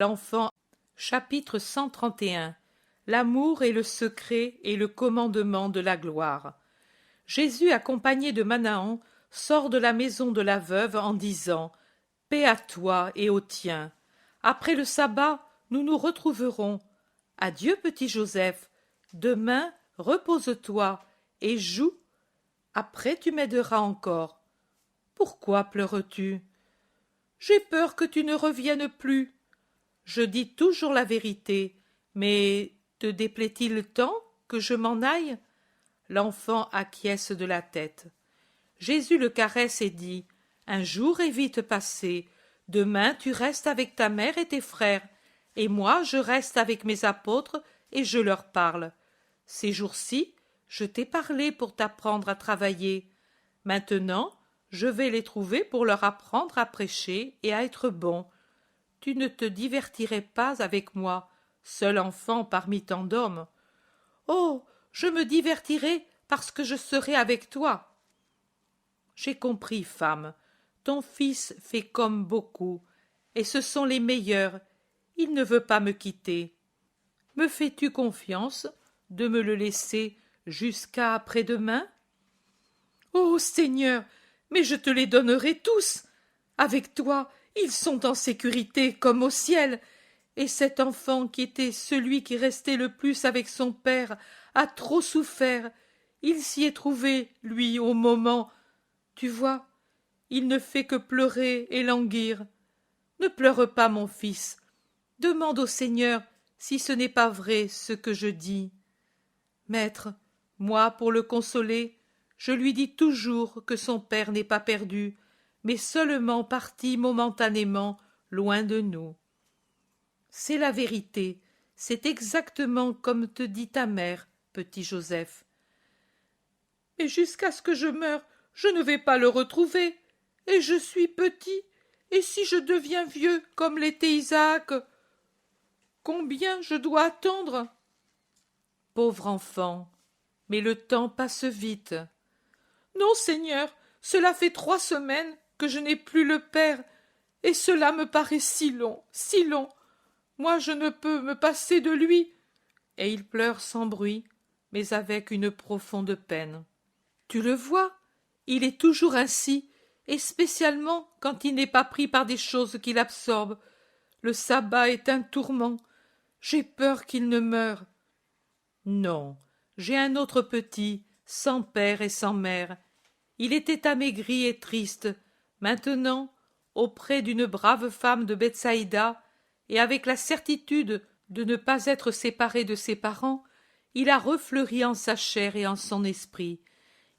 L'enfant, chapitre 131. L'amour est le secret et le commandement de la gloire. Jésus, accompagné de Manahan, sort de la maison de la veuve en disant « Paix à toi et aux tiens. Après le sabbat, nous nous retrouverons. Adieu, petit Joseph. Demain, repose-toi et joue. Après, tu m'aideras encore. Pourquoi pleures-tu? J'ai peur que tu ne reviennes plus. Je dis toujours la vérité, mais te déplaît-il tant que je m'en aille? L'enfant acquiesce de la tête. Jésus le caresse et dit « Un jour est vite passé. Demain tu restes avec ta mère et tes frères, et moi je reste avec mes apôtres et je leur parle. Ces jours-ci, je t'ai parlé pour t'apprendre à travailler. Maintenant, je vais les trouver pour leur apprendre à prêcher et à être bons. Tu ne te divertirais pas avec moi, seul enfant parmi tant d'hommes. Oh, je me divertirai parce que je serai avec toi. J'ai compris, femme. Ton fils fait comme beaucoup, et ce sont les meilleurs. Il ne veut pas me quitter. Me fais-tu confiance de me le laisser jusqu'à après-demain? Ô Seigneur, mais je te les donnerai tous. Avec toi, ils sont en sécurité comme au ciel, et cet enfant qui était celui qui restait le plus avec son père a trop souffert. Il s'y est trouvé, lui, au moment. Tu vois, il ne fait que pleurer et languir. Ne pleure pas, mon fils. Demande au Seigneur si ce n'est pas vrai ce que je dis. Maître, moi, pour le consoler, je lui dis toujours que son père n'est pas perdu, mais seulement parti momentanément loin de nous. C'est la vérité, c'est exactement comme te dit ta mère, petit Joseph. Mais jusqu'à ce que je meure, je ne vais pas le retrouver, et je suis petit, et si je deviens vieux comme l'était Isaac, combien je dois attendre? Pauvre enfant, mais le temps passe vite. Non, Seigneur, cela fait 3 semaines que je n'ai plus le père, et cela me paraît si long, si long. Moi, je ne peux me passer de lui. Et il pleure sans bruit, mais avec une profonde peine. Tu le vois, il est toujours ainsi, et spécialement quand il n'est pas pris par des choses qui l'absorbent. Le sabbat est un tourment. J'ai peur qu'il ne meure. Non, j'ai un autre petit, sans père et sans mère. Il était amaigri et triste. Maintenant, auprès d'une brave femme de Bethsaïda, et avec la certitude de ne pas être séparé de ses parents, il a refleuri en sa chair et en son esprit.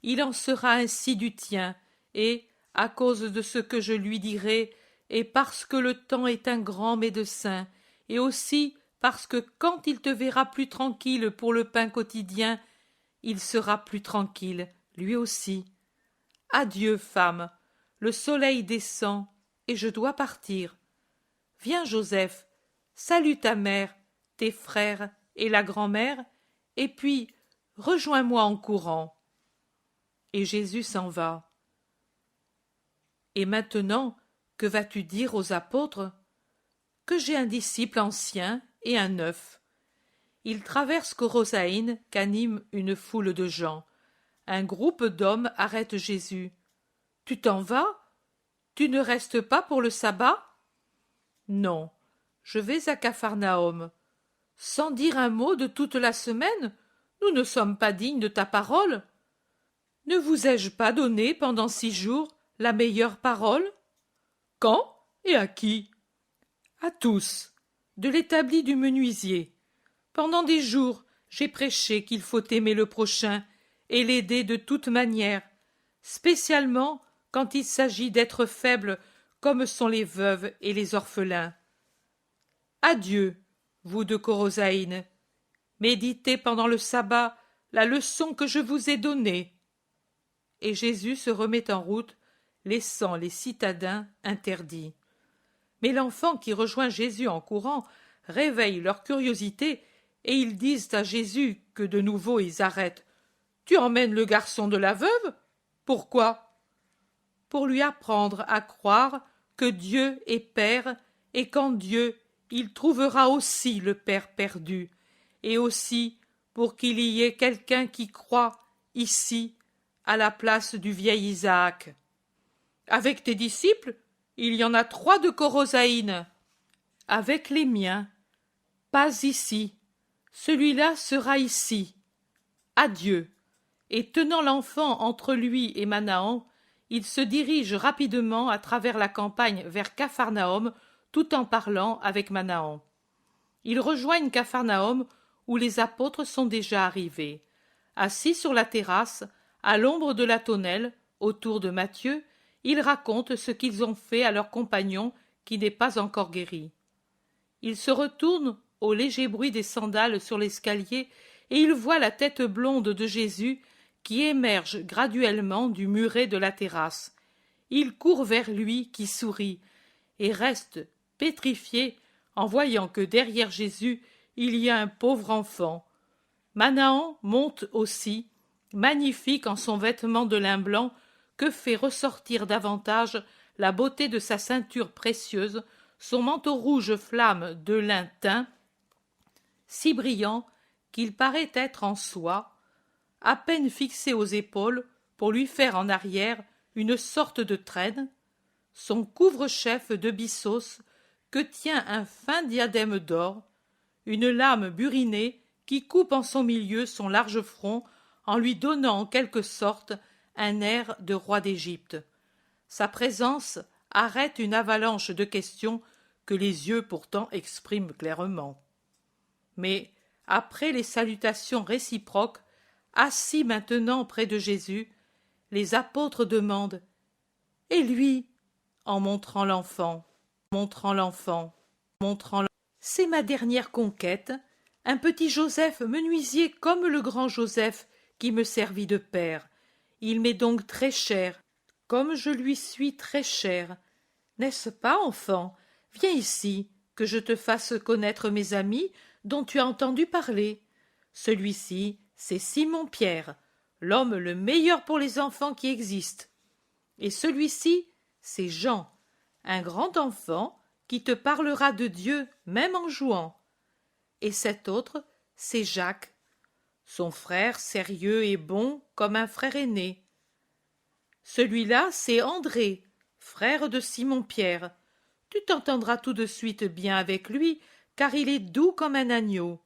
Il en sera ainsi du tien, et, à cause de ce que je lui dirai, et parce que le temps est un grand médecin, et aussi parce que quand il te verra plus tranquille pour le pain quotidien, il sera plus tranquille, lui aussi. Adieu, femme, le soleil descend, et je dois partir. Viens, Joseph, salue ta mère, tes frères et la grand-mère, et puis rejoins-moi en courant. Et Jésus s'en va. Et maintenant, que vas-tu dire aux apôtres? Que j'ai un disciple ancien et un neuf. Il traverse Corosaïne qu'anime une foule de gens. Un groupe d'hommes arrête Jésus. « Tu t'en vas? Tu ne restes pas pour le sabbat? » « Non, je vais à Capharnaüm. Sans dire un mot de toute la semaine? Nous ne sommes pas dignes de ta parole. Ne vous ai-je pas donné pendant 6 jours la meilleure parole? Quand et à qui? À tous, de l'établi du menuisier. Pendant des jours, j'ai prêché qu'il faut aimer le prochain et l'aider de toute manière, spécialement quand il s'agit d'être faible comme sont les veuves et les orphelins. Adieu, vous de Corosaïne. Méditez pendant le sabbat la leçon que je vous ai donnée. Et Jésus se remet en route, laissant les citadins interdits. Mais l'enfant qui rejoint Jésus en courant réveille leur curiosité, et ils disent à Jésus que de nouveau ils arrêtent. « Tu emmènes le garçon de la veuve? Pourquoi? » Pour lui apprendre à croire que Dieu est Père et qu'en Dieu il trouvera aussi le père perdu, et aussi pour qu'il y ait quelqu'un qui croit ici à la place du vieil Isaac. Avec tes disciples, il y en a 3 de Korosaïn. Avec les miens, pas ici. Celui-là sera ici. Adieu. Et tenant l'enfant entre lui et Manahan, il se dirige rapidement à travers la campagne vers Capharnaüm, tout en parlant avec Manahan. Ils rejoignent Capharnaüm, où les apôtres sont déjà arrivés. Assis sur la terrasse, à l'ombre de la tonnelle, autour de Matthieu, ils racontent ce qu'ils ont fait à leur compagnon qui n'est pas encore guéri. Ils se retournent au léger bruit des sandales sur l'escalier et ils voient la tête blonde de Jésus qui émerge graduellement du muret de la terrasse. Ils courent vers lui qui sourit et restent pétrifiés en voyant que derrière Jésus il y a un pauvre enfant. Manahan monte aussi, magnifique en son vêtement de lin blanc que fait ressortir davantage la beauté de sa ceinture précieuse, son manteau rouge flamme de lin teint, si brillant qu'il paraît être en soie, à peine fixé aux épaules pour lui faire en arrière une sorte de traîne, son couvre-chef de byssos que tient un fin diadème d'or, une lame burinée qui coupe en son milieu son large front en lui donnant en quelque sorte un air de roi d'Égypte. Sa présence arrête une avalanche de questions que les yeux pourtant expriment clairement. Mais, après les salutations réciproques, assis maintenant près de Jésus, les apôtres demandent « Et lui ?» en montrant l'enfant, C'est ma dernière conquête, un petit Joseph menuisier comme le grand Joseph qui me servit de père. Il m'est donc très cher, comme je lui suis très cher. N'est-ce pas, enfant? Viens ici, que je te fasse connaître mes amis dont tu as entendu parler. Celui-ci, c'est Simon-Pierre, l'homme le meilleur pour les enfants qui existent. Et celui-ci, c'est Jean, un grand enfant qui te parlera de Dieu même en jouant. Et cet autre, c'est Jacques, son frère sérieux et bon comme un frère aîné. Celui-là, c'est André, frère de Simon-Pierre. Tu t'entendras tout de suite bien avec lui, car il est doux comme un agneau.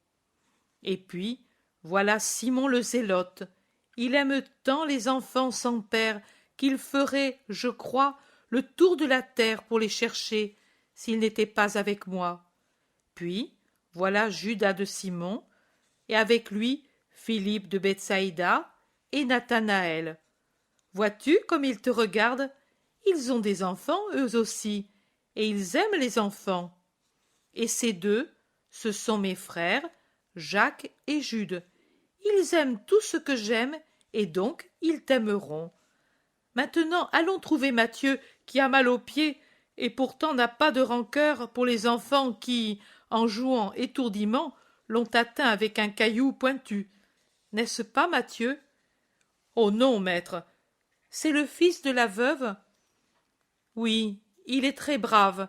Et puis, voilà Simon le Zélote. Il aime tant les enfants sans père qu'il ferait, je crois, le tour de la terre pour les chercher, s'il n'était pas avec moi. Puis, voilà Judas de Simon, et avec lui Philippe de Bethsaïda et Nathanaël. Vois-tu comme ils te regardent? Ils ont des enfants, eux aussi, et ils aiment les enfants. Et ces 2, ce sont mes frères, Jacques et Jude. Ils aiment tout ce que j'aime, et donc ils t'aimeront. Maintenant, allons trouver Matthieu, qui a mal aux pieds, et pourtant n'a pas de rancœur pour les enfants qui, en jouant étourdiment, l'ont atteint avec un caillou pointu. N'est-ce pas, Matthieu? Oh non, maître, c'est le fils de la veuve? Oui, il est très brave,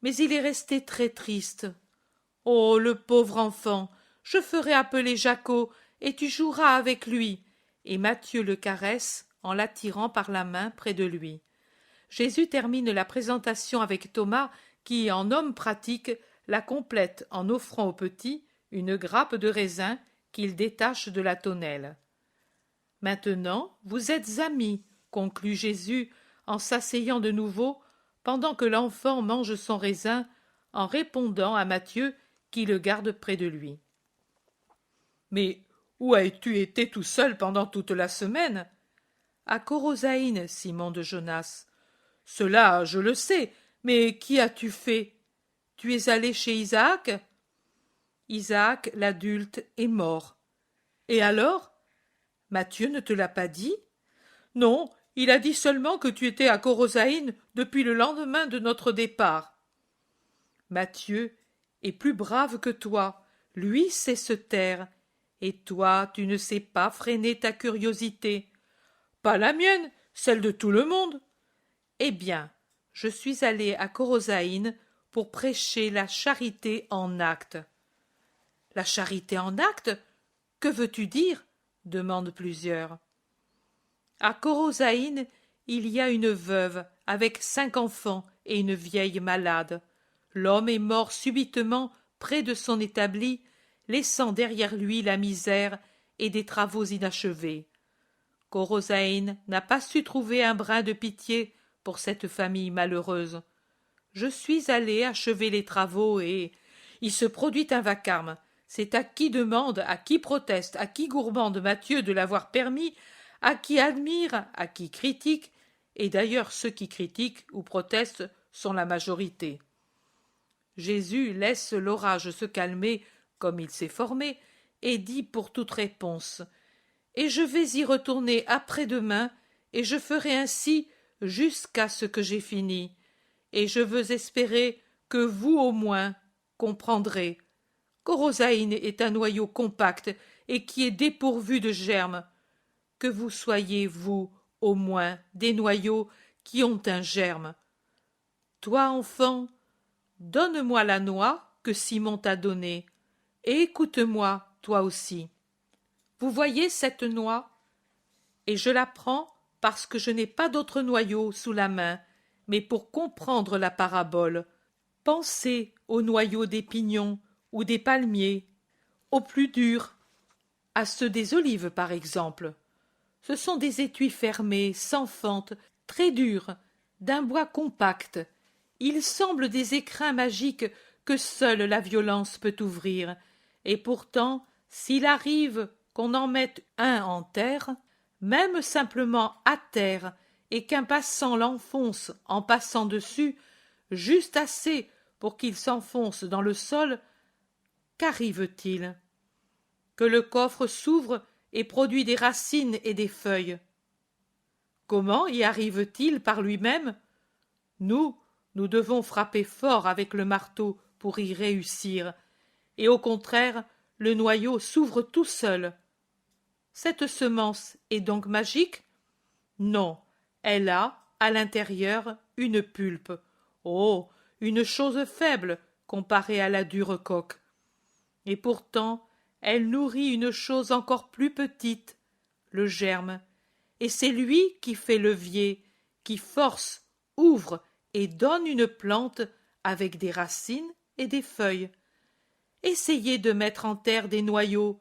mais il est resté très triste. Oh, le pauvre enfant, je ferai appeler Jaco, et tu joueras avec lui. Et Matthieu le caresse en l'attirant par la main près de lui. Jésus termine la présentation avec Thomas, qui, en homme pratique, la complète en offrant au petit une grappe de raisin qu'il détache de la tonnelle. Maintenant, vous êtes amis, conclut Jésus en s'asseyant de nouveau, pendant que l'enfant mange son raisin, en répondant à Matthieu qui le garde près de lui. Mais où as-tu été tout seul pendant toute la semaine? À Korosaïn, Simon de Jonas. Cela, je le sais, mais qu'y as-tu fait? Tu es allé chez Isaac? Isaac, l'adulte, est mort. Et alors? Matthieu ne te l'a pas dit? Non, il a dit seulement que tu étais à Korosaïn depuis le lendemain de notre départ. Matthieu est plus brave que toi, lui sait se taire, et toi tu ne sais pas freiner ta curiosité. Pas la mienne, celle de tout le monde. Eh bien, je suis allé à Korosaïn pour prêcher la charité en actes. La charité en actes? Que veux-tu dire? Demandent plusieurs. À Korosaïn, il y a une veuve avec 5 enfants et une vieille malade. L'homme est mort subitement près de son établi, laissant derrière lui la misère et des travaux inachevés. Korosaïn n'a pas su trouver un brin de pitié pour cette famille malheureuse. Je suis allé achever les travaux et il se produit un vacarme. C'est à qui demande, à qui proteste, à qui gourmande Matthieu de l'avoir permis, à qui admire, à qui critique, et d'ailleurs ceux qui critiquent ou protestent sont la majorité. Jésus laisse l'orage se calmer comme il s'est formé, et dit pour toute réponse: Et je vais y retourner après-demain, et je ferai ainsi jusqu'à ce que j'ai fini. Et je veux espérer que vous au moins comprendrez. Korosaïn est un noyau compact et qui est dépourvu de germes. Que vous soyez, vous, au moins, des noyaux qui ont un germe. Toi, enfant, donne-moi la noix que Simon t'a donnée, et écoute-moi, toi aussi. Vous voyez cette noix? Et je la prends parce que je n'ai pas d'autre noyau sous la main, mais pour comprendre la parabole. Pensez au noyau des pignons ou des palmiers, aux plus durs, à ceux des olives par exemple. Ce sont des étuis fermés, sans fente, très durs, d'un bois compact. Ils semblent des écrins magiques que seule la violence peut ouvrir, et pourtant, s'il arrive qu'on en mette un en terre, même simplement à terre, et qu'un passant l'enfonce en passant dessus, juste assez pour qu'il s'enfonce dans le sol, qu'arrive-t-il? Que le coffre s'ouvre et produit des racines et des feuilles. Comment y arrive-t-il par lui-même? Nous devons frapper fort avec le marteau pour y réussir, et au contraire, le noyau s'ouvre tout seul. Cette semence est donc magique? Non, elle a, à l'intérieur, une pulpe. Oh, une chose faible comparée à la dure coque. Et pourtant, elle nourrit une chose encore plus petite, le germe, et c'est lui qui fait levier, qui force, ouvre et donne une plante avec des racines et des feuilles. Essayez de mettre en terre des noyaux,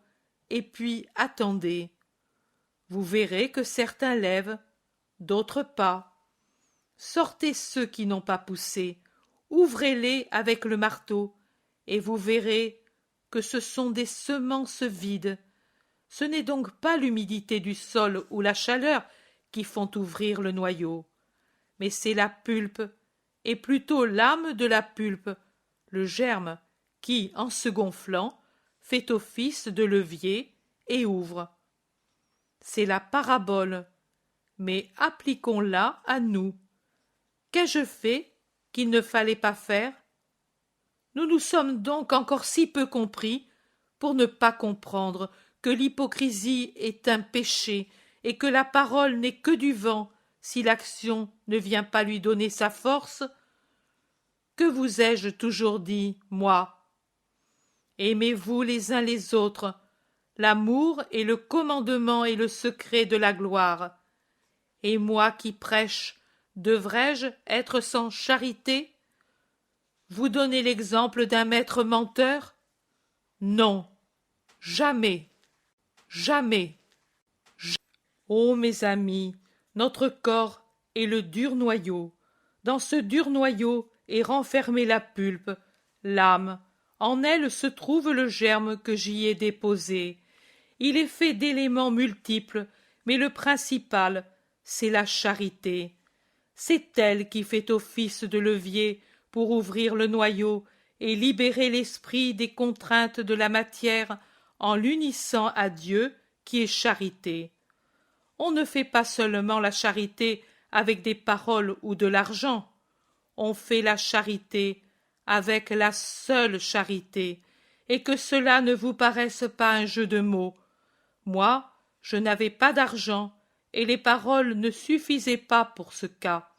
et puis attendez. Vous verrez que certains lèvent, d'autres pas. Sortez ceux qui n'ont pas poussé, ouvrez-les avec le marteau, et vous verrez que ce sont des semences vides. Ce n'est donc pas l'humidité du sol ou la chaleur qui font ouvrir le noyau, mais c'est la pulpe, et plutôt l'âme de la pulpe, le germe, qui, en se gonflant, fait office de levier et ouvre. C'est la parabole, mais appliquons-la à nous. Qu'ai-je fait qu'il ne fallait pas faire? Nous nous sommes donc encore si peu compris pour ne pas comprendre que l'hypocrisie est un péché et que la parole n'est que du vent si l'action ne vient pas lui donner sa force. Que vous ai-je toujours dit, moi? Aimez-vous les uns les autres. L'amour est le commandement et le secret de la gloire. Et moi qui prêche, devrais-je être sans charité? Vous donnez l'exemple d'un maître menteur? Non, jamais, jamais. Ô mes amis, notre corps est le dur noyau. Dans ce dur noyau est renfermée la pulpe, l'âme. En elle se trouve le germe que j'y ai déposé. Il est fait d'éléments multiples, mais le principal, c'est la charité. C'est elle qui fait office de levier pour ouvrir le noyau et libérer l'esprit des contraintes de la matière en l'unissant à Dieu qui est charité. On ne fait pas seulement la charité avec des paroles ou de l'argent, on fait la charité avec la seule charité, et que cela ne vous paraisse pas un jeu de mots. Moi, je n'avais pas d'argent, et les paroles ne suffisaient pas pour ce cas.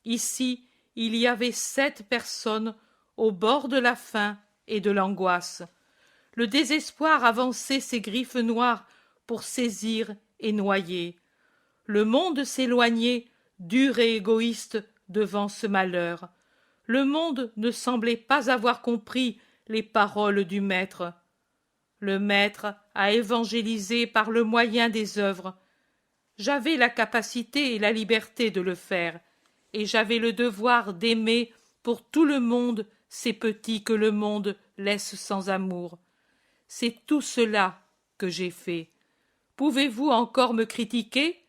Ici, il y avait 7 personnes au bord de la faim et de l'angoisse. Le désespoir avançait ses griffes noires pour saisir et noyer. Le monde s'éloignait, dur et égoïste, devant ce malheur. Le monde ne semblait pas avoir compris les paroles du Maître. Le Maître a évangélisé par le moyen des œuvres. J'avais la capacité et la liberté de le faire, et j'avais le devoir d'aimer pour tout le monde ces petits que le monde laisse sans amour. C'est tout cela que j'ai fait. Pouvez-vous encore me critiquer?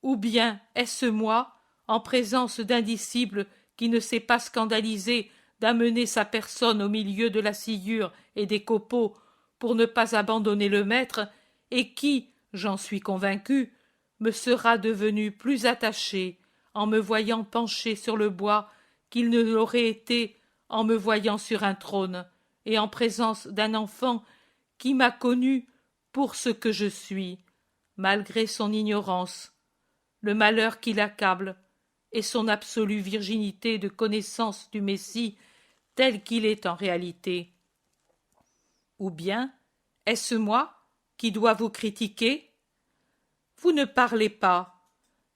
Ou bien est-ce moi, en présence d'un disciple qui ne s'est pas scandalisé d'amener sa personne au milieu de la sciure et des copeaux pour ne pas abandonner le Maître, et qui, j'en suis convaincu, me sera devenu plus attaché en me voyant penché sur le bois qu'il ne l'aurait été en me voyant sur un trône et en présence d'un enfant qui m'a connu pour ce que je suis, malgré son ignorance, le malheur qui l'accable et son absolue virginité de connaissance du Messie tel qu'il est en réalité. Ou bien est-ce moi qui dois vous critiquer? Vous ne parlez pas.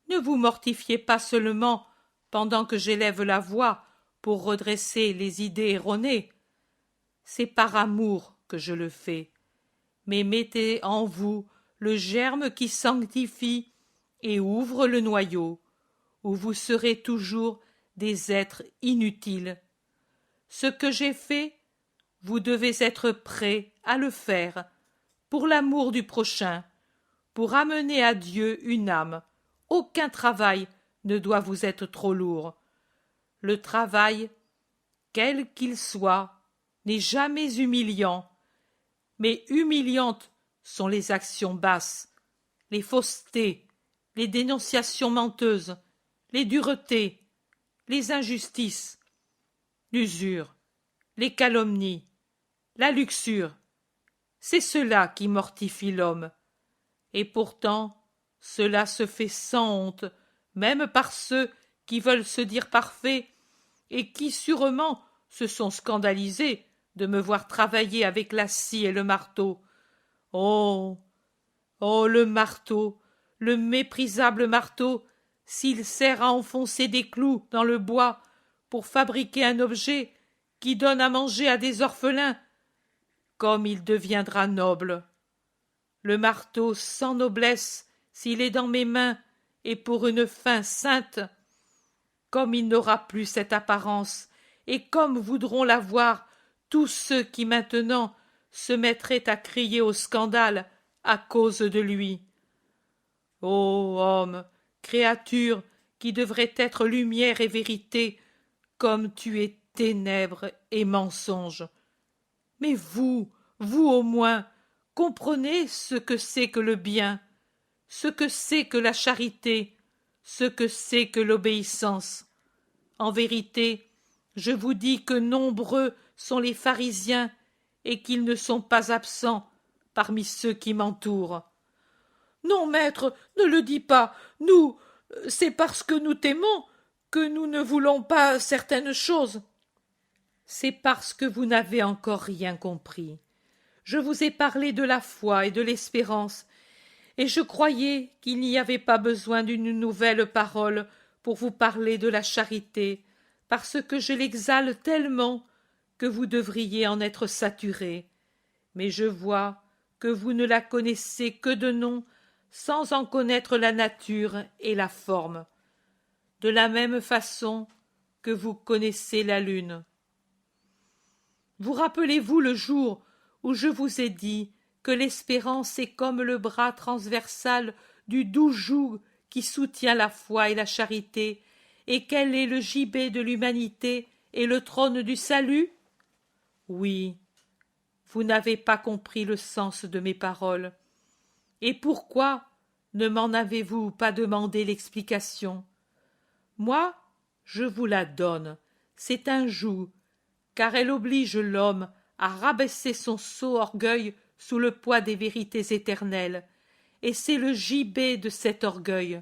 Ne vous mortifiez pas seulement pendant que j'élève la voix pour redresser les idées erronées. C'est par amour que je le fais. Mais mettez en vous le germe qui sanctifie et ouvre le noyau, où vous serez toujours des êtres inutiles. Ce que j'ai fait, vous devez être prêts à le faire, pour l'amour du prochain, pour amener à Dieu une âme. Aucun travail ne doit vous être trop lourd. Le travail, quel qu'il soit, n'est jamais humiliant, mais humiliantes sont les actions basses, les faussetés, les dénonciations menteuses, les duretés, les injustices, l'usure, les calomnies, la luxure. C'est cela qui mortifie l'homme. Et pourtant, cela se fait sans honte, même par ceux qui veulent se dire parfaits et qui sûrement se sont scandalisés de me voir travailler avec la scie et le marteau. Oh, oh, le marteau, le méprisable marteau, s'il sert à enfoncer des clous dans le bois pour fabriquer un objet qui donne à manger à des orphelins, comme il deviendra noble. Le marteau sans noblesse, s'il est dans mes mains et pour une fin sainte, comme il n'aura plus cette apparence, et comme voudront l'avoir tous ceux qui maintenant se mettraient à crier au scandale à cause de lui. Ô homme, créature qui devrait être lumière et vérité, comme tu es ténèbres et mensonge. Mais vous au moins, comprenez ce que c'est que le bien, ce que c'est que la charité, ce que c'est que l'obéissance. En vérité, je vous dis que nombreux sont les pharisiens et qu'ils ne sont pas absents parmi ceux qui m'entourent. Non, maître, ne le dis pas. Nous, c'est parce que nous t'aimons que nous ne voulons pas certaines choses. C'est parce que vous n'avez encore rien compris. Je vous ai parlé de la foi et de l'espérance, et je croyais qu'il n'y avait pas besoin d'une nouvelle parole pour vous parler de la charité, parce que je l'exhale tellement que vous devriez en être saturé. Mais je vois que vous ne la connaissez que de nom, sans en connaître la nature et la forme, de la même façon que vous connaissez la lune. Vous rappelez-vous le jour où je vous ai dit que l'espérance est comme le bras transversal du doux joug qui soutient la foi et la charité, et qu'elle est le gibet de l'humanité et le trône du salut? Oui, vous n'avez pas compris le sens de mes paroles. Et pourquoi ne m'en avez-vous pas demandé l'explication? Moi, je vous la donne. C'est un joug, car elle oblige l'homme à rabaisser son sot orgueil sous le poids des vérités éternelles, et c'est le gibet de cet orgueil.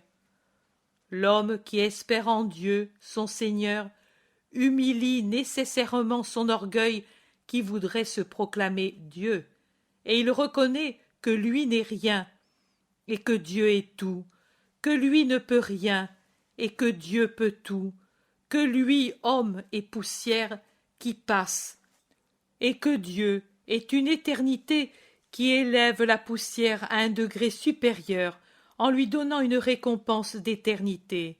L'homme qui espère en Dieu, son Seigneur, humilie nécessairement son orgueil qui voudrait se proclamer Dieu, et il reconnaît que lui n'est rien, et que Dieu est tout, que lui ne peut rien, et que Dieu peut tout, que lui, homme et poussière, qui passe, et que Dieu est une éternité qui élève la poussière à un degré supérieur en lui donnant une récompense d'éternité.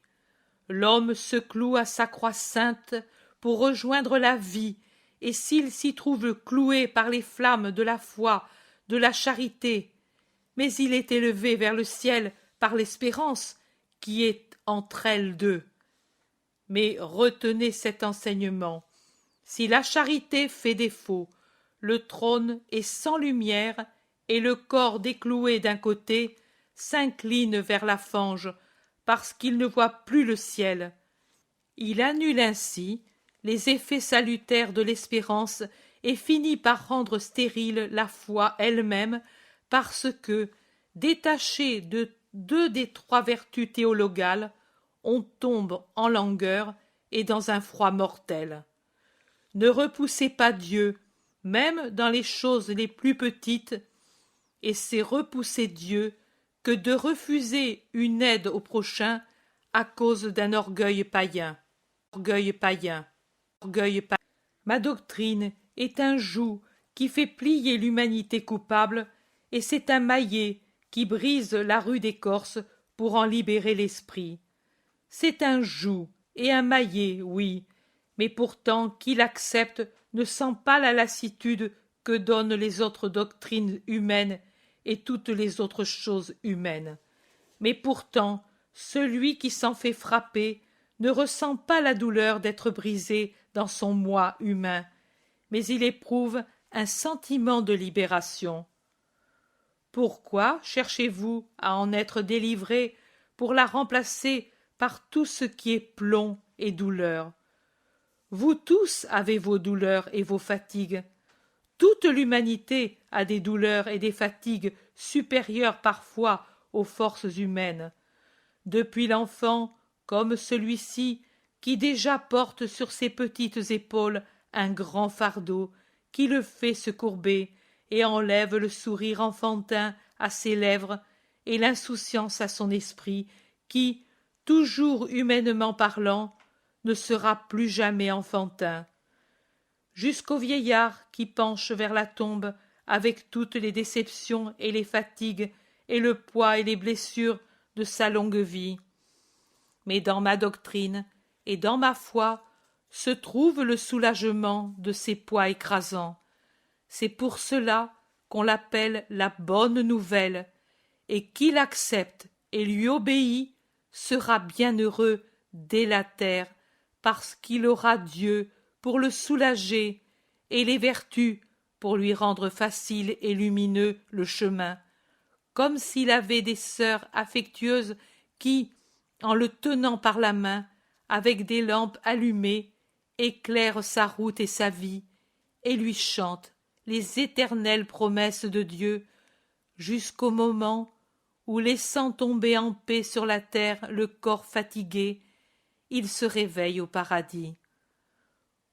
L'homme se cloue à sa croix sainte pour rejoindre la vie, et s'il s'y trouve cloué par les flammes de la foi, de la charité, mais il est élevé vers le ciel par l'espérance qui est entre elles deux. Mais retenez cet enseignement. Si la charité fait défaut, le trône est sans lumière et le corps décloué d'un côté s'incline vers la fange parce qu'il ne voit plus le ciel. Il annule ainsi les effets salutaires de l'espérance et finit par rendre stérile la foi elle-même parce que, détaché de deux des trois vertus théologales, on tombe en langueur et dans un froid mortel. Ne repoussez pas Dieu, même dans les choses les plus petites, et c'est repousser Dieu que de refuser une aide au prochain à cause d'un orgueil païen. Orgueil païen. Orgueil païen. Ma doctrine est un joug qui fait plier l'humanité coupable, et c'est un maillet qui brise la rude écorce pour en libérer l'esprit. C'est un joug et un maillet, oui, mais pourtant qui l'accepte ne sent pas la lassitude que donnent les autres doctrines humaines et toutes les autres choses humaines. Mais pourtant, celui qui s'en fait frapper ne ressent pas la douleur d'être brisé dans son moi humain, mais il éprouve un sentiment de libération. Pourquoi cherchez-vous à en être délivré pour la remplacer par tout ce qui est plomb et douleur? Vous tous avez vos douleurs et vos fatigues. Toute l'humanité a des douleurs et des fatigues supérieures parfois aux forces humaines. Depuis l'enfant, comme celui-ci, qui déjà porte sur ses petites épaules un grand fardeau, qui le fait se courber et enlève le sourire enfantin à ses lèvres et l'insouciance à son esprit, qui, toujours humainement parlant, ne sera plus jamais enfantin. Jusqu'au vieillard qui penche vers la tombe avec toutes les déceptions et les fatigues et le poids et les blessures de sa longue vie. Mais dans ma doctrine et dans ma foi se trouve le soulagement de ces poids écrasants. C'est pour cela qu'on l'appelle la bonne nouvelle, et qui l'accepte et lui obéit sera bienheureux dès la terre, parce qu'il aura Dieu pour le soulager et les vertus pour lui rendre facile et lumineux le chemin, comme s'il avait des sœurs affectueuses qui, en le tenant par la main, avec des lampes allumées, éclairent sa route et sa vie, et lui chantent les éternelles promesses de Dieu, jusqu'au moment où, laissant tomber en paix sur la terre le corps fatigué, il se réveille au paradis.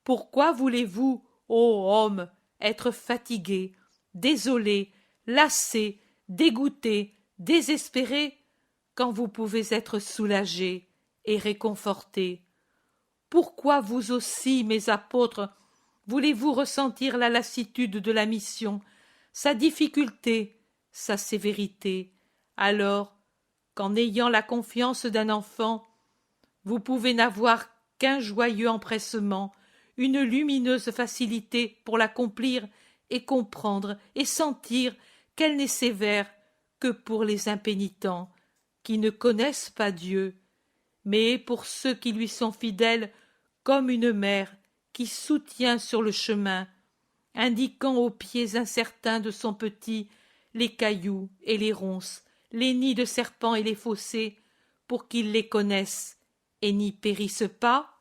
Pourquoi voulez-vous, ô homme, être fatigué, désolé, lassé, dégoûté, désespéré, quand vous pouvez être soulagé et réconforté? Pourquoi vous aussi, mes apôtres, voulez-vous ressentir la lassitude de la mission, sa difficulté, sa sévérité, alors qu'en ayant la confiance d'un enfant, vous pouvez n'avoir qu'un joyeux empressement, une lumineuse facilité pour l'accomplir et comprendre et sentir qu'elle n'est sévère que pour les impénitents, qui ne connaissent pas Dieu, mais pour ceux qui lui sont fidèles, comme une mère qui soutient sur le chemin, indiquant aux pieds incertains de son petit les cailloux et les ronces, les nids de serpents et les fossés, pour qu'ils les connaissent et n'y périssent pas?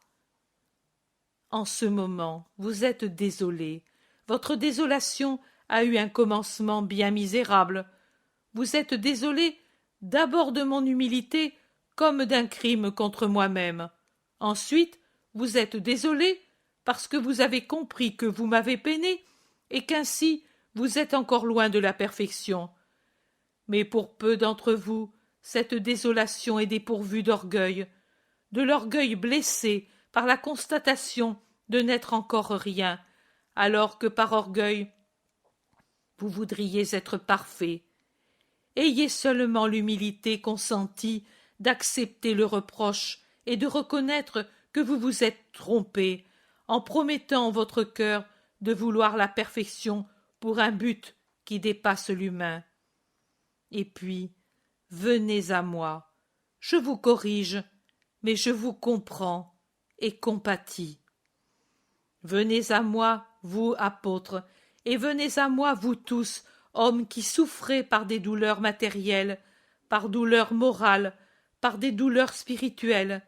En ce moment, vous êtes désolé. Votre désolation a eu un commencement bien misérable. Vous êtes désolé d'abord de mon humilité comme d'un crime contre moi-même. Ensuite, vous êtes désolé, parce que vous avez compris que vous m'avez peiné, et qu'ainsi vous êtes encore loin de la perfection. Mais pour peu d'entre vous, cette désolation est dépourvue d'orgueil, de l'orgueil blessé par la constatation de n'être encore rien, alors que par orgueil vous voudriez être parfait. Ayez seulement l'humilité consentie d'accepter le reproche et de reconnaître que vous vous êtes trompé en promettant en votre cœur de vouloir la perfection pour un but qui dépasse l'humain. Et puis, venez à moi. Je vous corrige, mais je vous comprends et compatis. Venez à moi, vous, apôtres, et venez à moi, vous tous, hommes qui souffrez par des douleurs matérielles, par douleurs morales, par des douleurs spirituelles,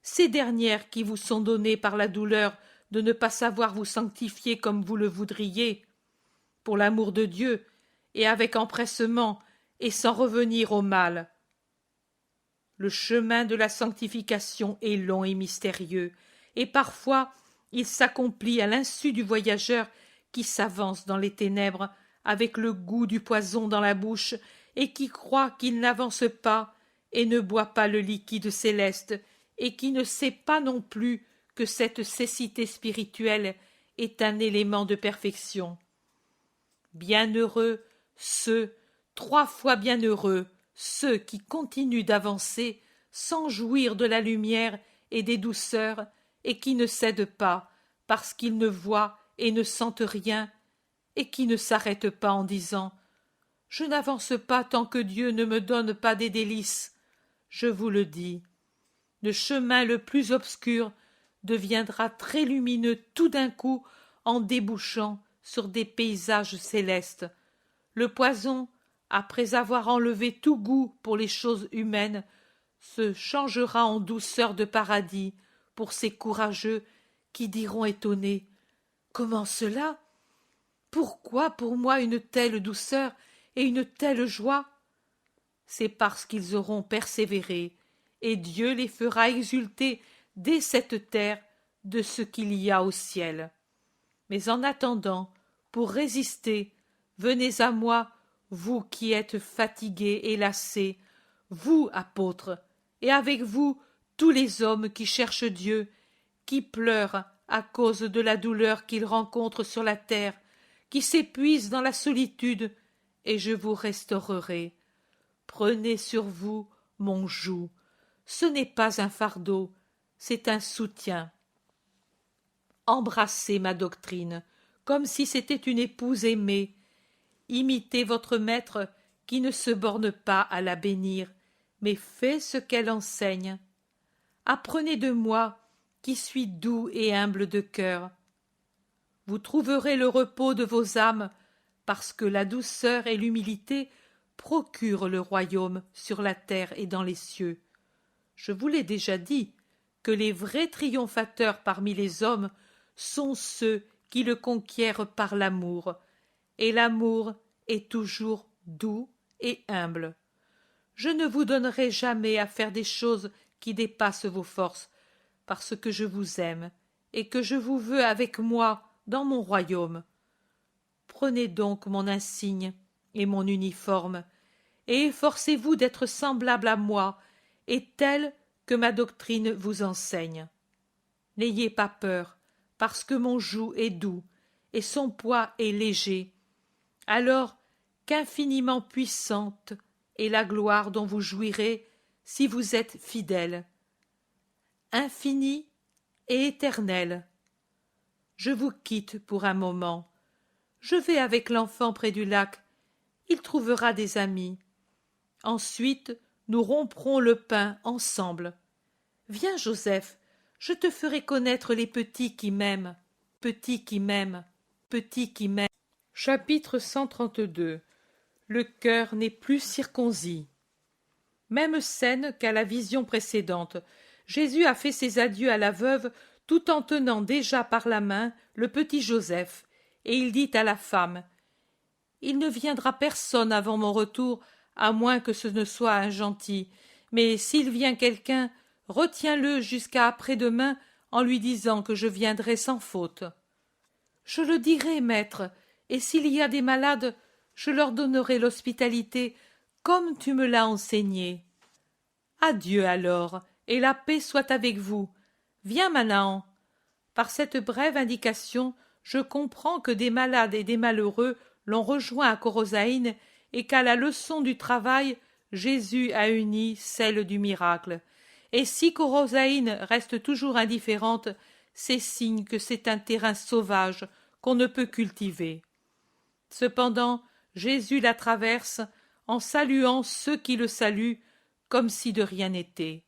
ces dernières qui vous sont données par la douleur de ne pas savoir vous sanctifier comme vous le voudriez, pour l'amour de Dieu, et avec empressement, et sans revenir au mal. Le chemin de la sanctification est long et mystérieux, et parfois il s'accomplit à l'insu du voyageur qui s'avance dans les ténèbres avec le goût du poison dans la bouche et qui croit qu'il n'avance pas et ne boit pas le liquide céleste et qui ne sait pas non plus que cette cécité spirituelle est un élément de perfection. Bienheureux ceux, 3 fois bienheureux, ceux qui continuent d'avancer sans jouir de la lumière et des douceurs et qui ne cèdent pas parce qu'ils ne voient et ne sentent rien et qui ne s'arrêtent pas en disant « Je n'avance pas tant que Dieu ne me donne pas des délices. » Je vous le dis, le chemin le plus obscur deviendra très lumineux tout d'un coup en débouchant sur des paysages célestes. Le poison, après avoir enlevé tout goût pour les choses humaines, se changera en douceur de paradis pour ces courageux qui diront étonnés « Comment cela ? Pourquoi pour moi une telle douceur et une telle joie ?» C'est parce qu'ils auront persévéré, et Dieu les fera exulter dès cette terre de ce qu'il y a au ciel. Mais en attendant, pour résister, venez à moi, vous qui êtes fatigués et lassés, vous, apôtres, et avec vous tous les hommes qui cherchent Dieu, qui pleurent à cause de la douleur qu'ils rencontrent sur la terre, qui s'épuisent dans la solitude, et je vous restaurerai. Prenez sur vous mon joug. Ce n'est pas un fardeau, c'est un soutien. Embrassez ma doctrine, comme si c'était une épouse aimée. Imitez votre maître qui ne se borne pas à la bénir, mais fait ce qu'elle enseigne. Apprenez de moi, qui suis doux et humble de cœur. Vous trouverez le repos de vos âmes, parce que la douceur et l'humilité procurent le royaume sur la terre et dans les cieux. Je vous l'ai déjà dit, que les vrais triomphateurs parmi les hommes sont ceux qui le conquièrent par l'amour, et l'amour est toujours doux et humble. Je ne vous donnerai jamais à faire des choses qui dépassent vos forces, parce que je vous aime, et que je vous veux avec moi dans mon royaume. Prenez donc mon insigne et mon uniforme, et efforcez-vous d'être semblable à moi, et tel que ma doctrine vous enseigne. N'ayez pas peur, parce que mon joug est doux, et son poids est léger. Alors qu'infiniment puissante est la gloire dont vous jouirez si vous êtes fidèles. Infinie et éternelle. Je vous quitte pour un moment. Je vais avec l'enfant près du lac. Il trouvera des amis. Ensuite, nous romprons le pain ensemble. Viens, Joseph, je te ferai connaître les petits qui m'aiment, petits qui m'aiment, petits qui m'aiment. Chapitre 132. Le cœur n'est plus circoncis. Même scène qu'à la vision précédente. Jésus a fait ses adieux à la veuve tout en tenant déjà par la main le petit Joseph, et il dit à la femme « Il ne viendra personne avant mon retour, à moins que ce ne soit un gentil, mais s'il vient quelqu'un, retiens-le jusqu'à après-demain en lui disant que je viendrai sans faute. Je le dirai, maître, et s'il y a des malades, je leur donnerai l'hospitalité, comme tu me l'as enseigné. Adieu alors, et la paix soit avec vous. Viens, Manahan. Par cette brève indication, je comprends que des malades et des malheureux l'ont rejoint à Korosaïn et qu'à la leçon du travail, Jésus a uni celle du miracle. Et si Korosaïn reste toujours indifférente, c'est signe que c'est un terrain sauvage qu'on ne peut cultiver. Cependant, Jésus la traverse en saluant ceux qui le saluent comme si de rien n'était,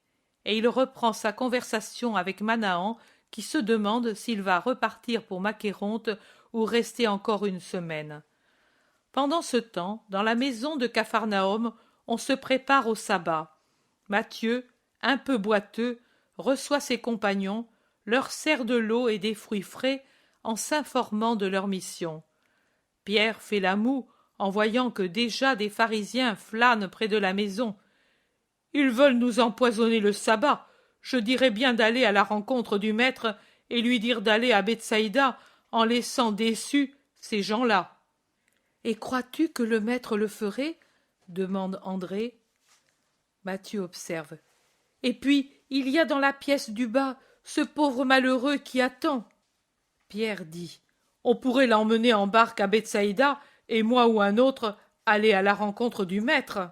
et il reprend sa conversation avec Manahan, qui se demande s'il va repartir pour Macéronte ou rester encore une semaine. Pendant ce temps, dans la maison de Capharnaüm, on se prépare au sabbat. Matthieu, un peu boiteux, reçoit ses compagnons, leur sert de l'eau et des fruits frais en s'informant de leur mission. Pierre fait la moue en voyant que déjà des pharisiens flânent près de la maison. « Ils veulent nous empoisonner le sabbat. Je dirais bien d'aller à la rencontre du maître et lui dire d'aller à Bethsaïda en laissant déçus ces gens-là. » « Et crois-tu que le maître le ferait ?» demande André. Matthieu observe. « Et puis, il y a dans la pièce du bas ce pauvre malheureux qui attend. » Pierre dit. « On pourrait l'emmener en barque à Bethsaïda et moi ou un autre aller à la rencontre du maître. »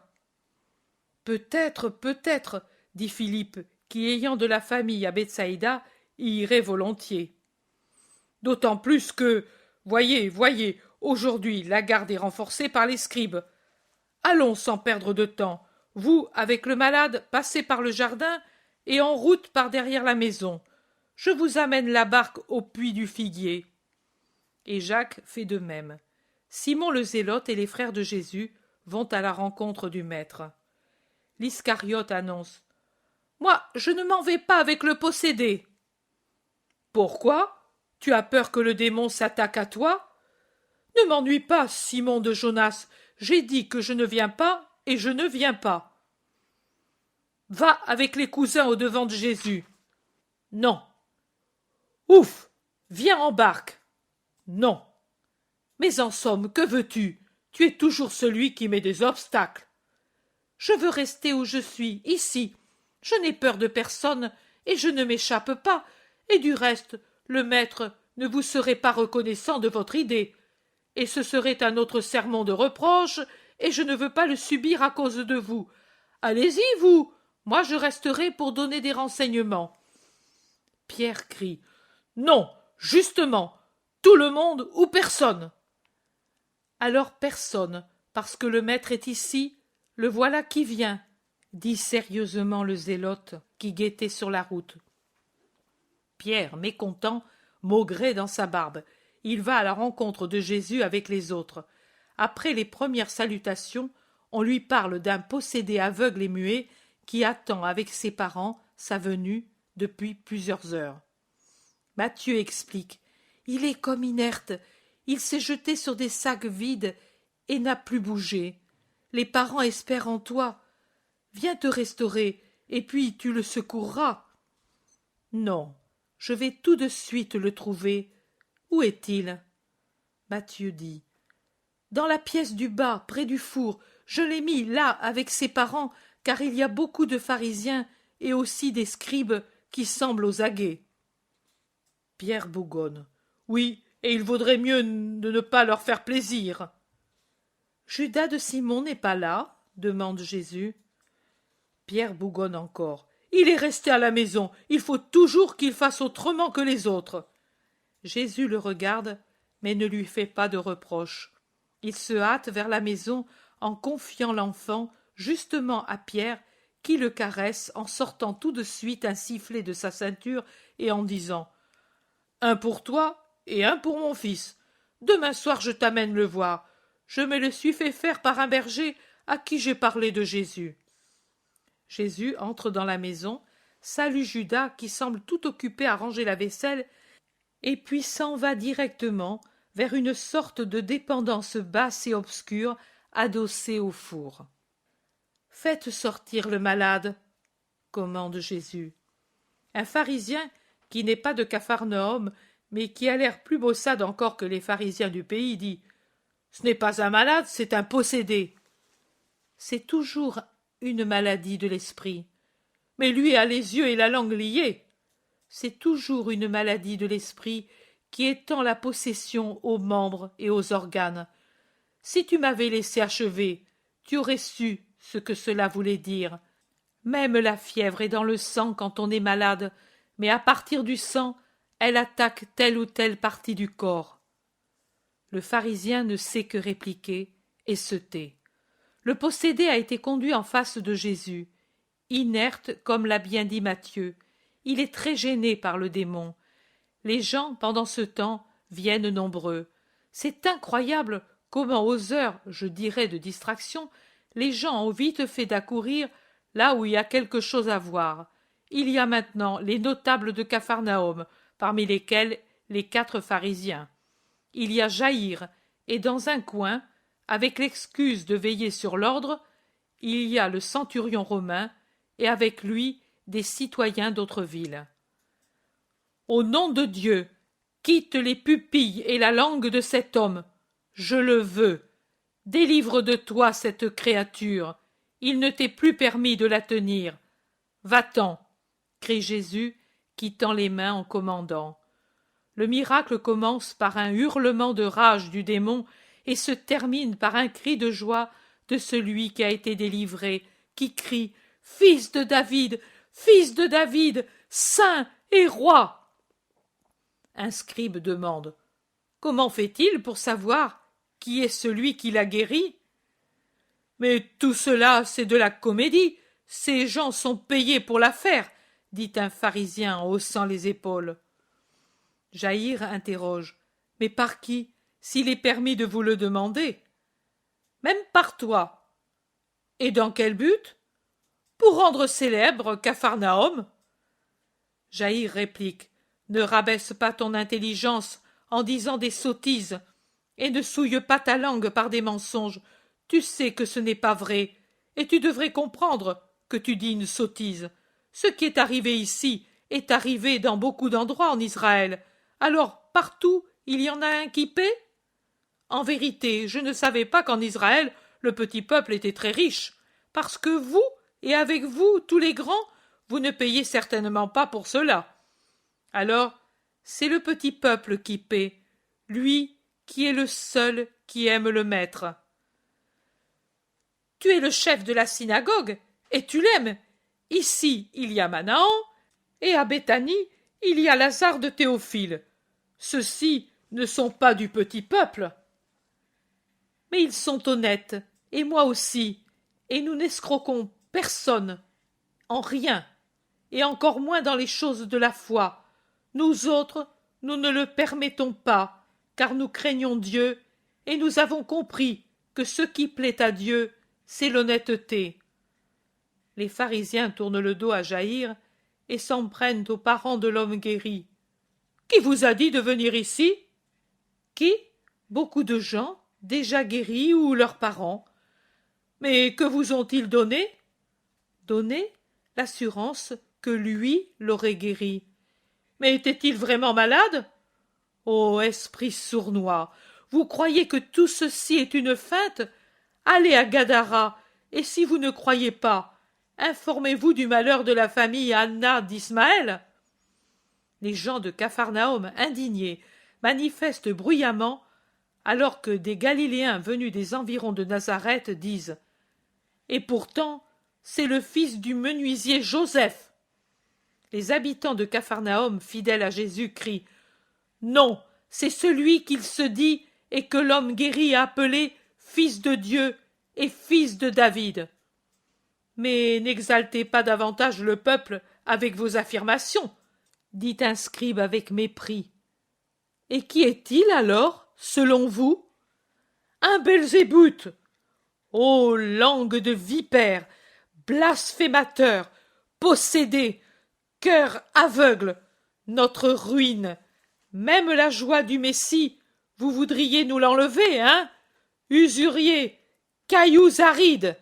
« Peut-être, peut-être, dit Philippe, qui, ayant de la famille à Bethsaïda, y irait volontiers. D'autant plus que, voyez, aujourd'hui la garde est renforcée par les scribes. Allons sans perdre de temps. Vous, avec le malade, passez par le jardin et en route par derrière la maison. Je vous amène la barque au puits du figuier. » Et Jacques fait de même. Simon le Zélote et les frères de Jésus vont à la rencontre du maître. L'Iscariote annonce. « Moi, je ne m'en vais pas avec le possédé. »« Pourquoi ? Tu as peur que le démon s'attaque à toi ? » ?»« Ne m'ennuie pas, Simon de Jonas. J'ai dit que je ne viens pas, et je ne viens pas. »« Va avec les cousins au-devant de Jésus. »« Non. »« Ouf ! Viens en barque. »« Non. »« Mais en somme, que veux-tu ? Tu es toujours celui qui met des obstacles. »« Je veux rester où je suis, ici. Je n'ai peur de personne, et je ne m'échappe pas, et du reste, le maître ne vous serait pas reconnaissant de votre idée, et ce serait un autre sermon de reproche, et je ne veux pas le subir à cause de vous. Allez-y, vous, moi je resterai pour donner des renseignements. » Pierre crie. « Non, justement, tout le monde ou personne. » Alors personne, parce que le maître est ici. Le voilà qui vient, dit sérieusement le Zélote qui guettait sur la route. Pierre, mécontent, maugrait dans sa barbe. Il va à la rencontre de Jésus avec les autres. Après les premières salutations, on lui parle d'un possédé aveugle et muet qui attend avec ses parents sa venue depuis plusieurs heures. Matthieu explique. Il est comme inerte. Il s'est jeté sur des sacs vides et n'a plus bougé. Les parents espèrent en toi. Viens te restaurer, et puis tu le secourras. Non, je vais tout de suite le trouver. Où est-il ? Matthieu dit. Dans la pièce du bas, près du four. Je l'ai mis là avec ses parents, car il y a beaucoup de pharisiens et aussi des scribes qui semblent aux aguets. Pierre bougonne. Oui, et il vaudrait mieux de ne pas leur faire plaisir. Judas de Simon n'est pas là ? Demande Jésus. Pierre bougonne encore. Il est resté à la maison. Il faut toujours qu'il fasse autrement que les autres. Jésus le regarde, mais ne lui fait pas de reproche. Il se hâte vers la maison en confiant l'enfant justement à Pierre, qui le caresse en sortant tout de suite un sifflet de sa ceinture et en disant « Un pour toi et un pour mon fils. Demain soir je t'amène le voir. Je me le suis fait faire par un berger à qui j'ai parlé de Jésus. » Jésus entre dans la maison, salue Judas qui semble tout occupé à ranger la vaisselle, et puis s'en va directement vers une sorte de dépendance basse et obscure adossée au four. « Faites sortir le malade, » commande Jésus. Un pharisien qui n'est pas de Capharnaüm, mais qui a l'air plus maussade encore que les pharisiens du pays, dit « Ce n'est pas un malade, c'est un possédé. » C'est toujours une maladie de l'esprit. Mais lui a les yeux et la langue liés. C'est toujours une maladie de l'esprit qui étend la possession aux membres et aux organes. Si tu m'avais laissé achever, tu aurais su ce que cela voulait dire. Même la fièvre est dans le sang quand on est malade, mais à partir du sang, elle attaque telle ou telle partie du corps. Le pharisien ne sait que répliquer et se tait. Le possédé a été conduit en face de Jésus. Inerte, comme l'a bien dit Matthieu, il est très gêné par le démon. Les gens, pendant ce temps, viennent nombreux. C'est incroyable comment, aux heures, je dirais, de distraction, les gens ont vite fait d'accourir là où il y a quelque chose à voir. Il y a maintenant les notables de Capharnaüm, parmi lesquels les 4 pharisiens. Il y a Jaïr, et dans un coin, avec l'excuse de veiller sur l'ordre, il y a le centurion romain, et avec lui des citoyens d'autres villes. Au nom de Dieu, quitte les pupilles et la langue de cet homme. Je le veux. Délivre de toi cette créature. Il ne t'est plus permis de la tenir. Va-t'en, crie Jésus, qui tend les mains en commandant. Le miracle commence par un hurlement de rage du démon et se termine par un cri de joie de celui qui a été délivré, qui crie « Fils de David, saint et roi !» Un scribe demande « Comment fait-il pour savoir qui est celui qui l'a guéri ?» Mais tout cela, c'est de la comédie. Ces gens sont payés pour la faire, dit un pharisien en haussant les épaules. Jaïr interroge. Mais par qui, s'il est permis de vous le demander? Même par toi. Et dans quel but? Pour rendre célèbre Capharnaüm. Jaïr réplique. Ne rabaisse pas ton intelligence en disant des sottises, et ne souille pas ta langue par des mensonges. Tu sais que ce n'est pas vrai, et tu devrais comprendre que tu dis une sottise. Ce qui est arrivé ici est arrivé dans beaucoup d'endroits en Israël. Alors, partout, il y en a un qui paie? En vérité, je ne savais pas qu'en Israël, le petit peuple était très riche, parce que vous, et avec vous, tous les grands, vous ne payez certainement pas pour cela. Alors, c'est le petit peuple qui paie, lui qui est le seul qui aime le maître. Tu es le chef de la synagogue, et tu l'aimes. Ici, il y a Manahan, et à Béthanie, il y a Lazare de Théophile. Ceux-ci ne sont pas du petit peuple. Mais ils sont honnêtes, et moi aussi, et nous n'escroquons personne, en rien, et encore moins dans les choses de la foi. Nous autres, nous ne le permettons pas, car nous craignons Dieu, et nous avons compris que ce qui plaît à Dieu, c'est l'honnêteté. Les pharisiens tournent le dos à Jaïr et s'en prennent aux parents de l'homme guéri. Qui vous a dit de venir ici? Qui? Beaucoup de gens, déjà guéris ou leurs parents. Mais que vous ont-ils donné? Donné? L'assurance que lui l'aurait guéri. Mais était-il vraiment malade? Ô esprit sournois, vous croyez que tout ceci est une feinte? Allez à Gadara, et si vous ne croyez pas, informez-vous du malheur de la famille Anna d'Ismaël. Les gens de Capharnaüm, indignés, manifestent bruyamment, alors que des Galiléens venus des environs de Nazareth disent « Et pourtant, c'est le fils du menuisier Joseph !» Les habitants de Capharnaüm, fidèles à Jésus, crient « Non, c'est celui qu'il se dit et que l'homme guéri a appelé Fils de Dieu et Fils de David. » Mais n'exaltez pas davantage le peuple avec vos affirmations, dit un scribe avec mépris. Et qui est-il alors, selon vous? Un Belzébuth. Ô langue de vipère, blasphémateur, possédé, cœur aveugle, notre ruine, même la joie du Messie, vous voudriez nous l'enlever, hein? Usurier, cailloux arides.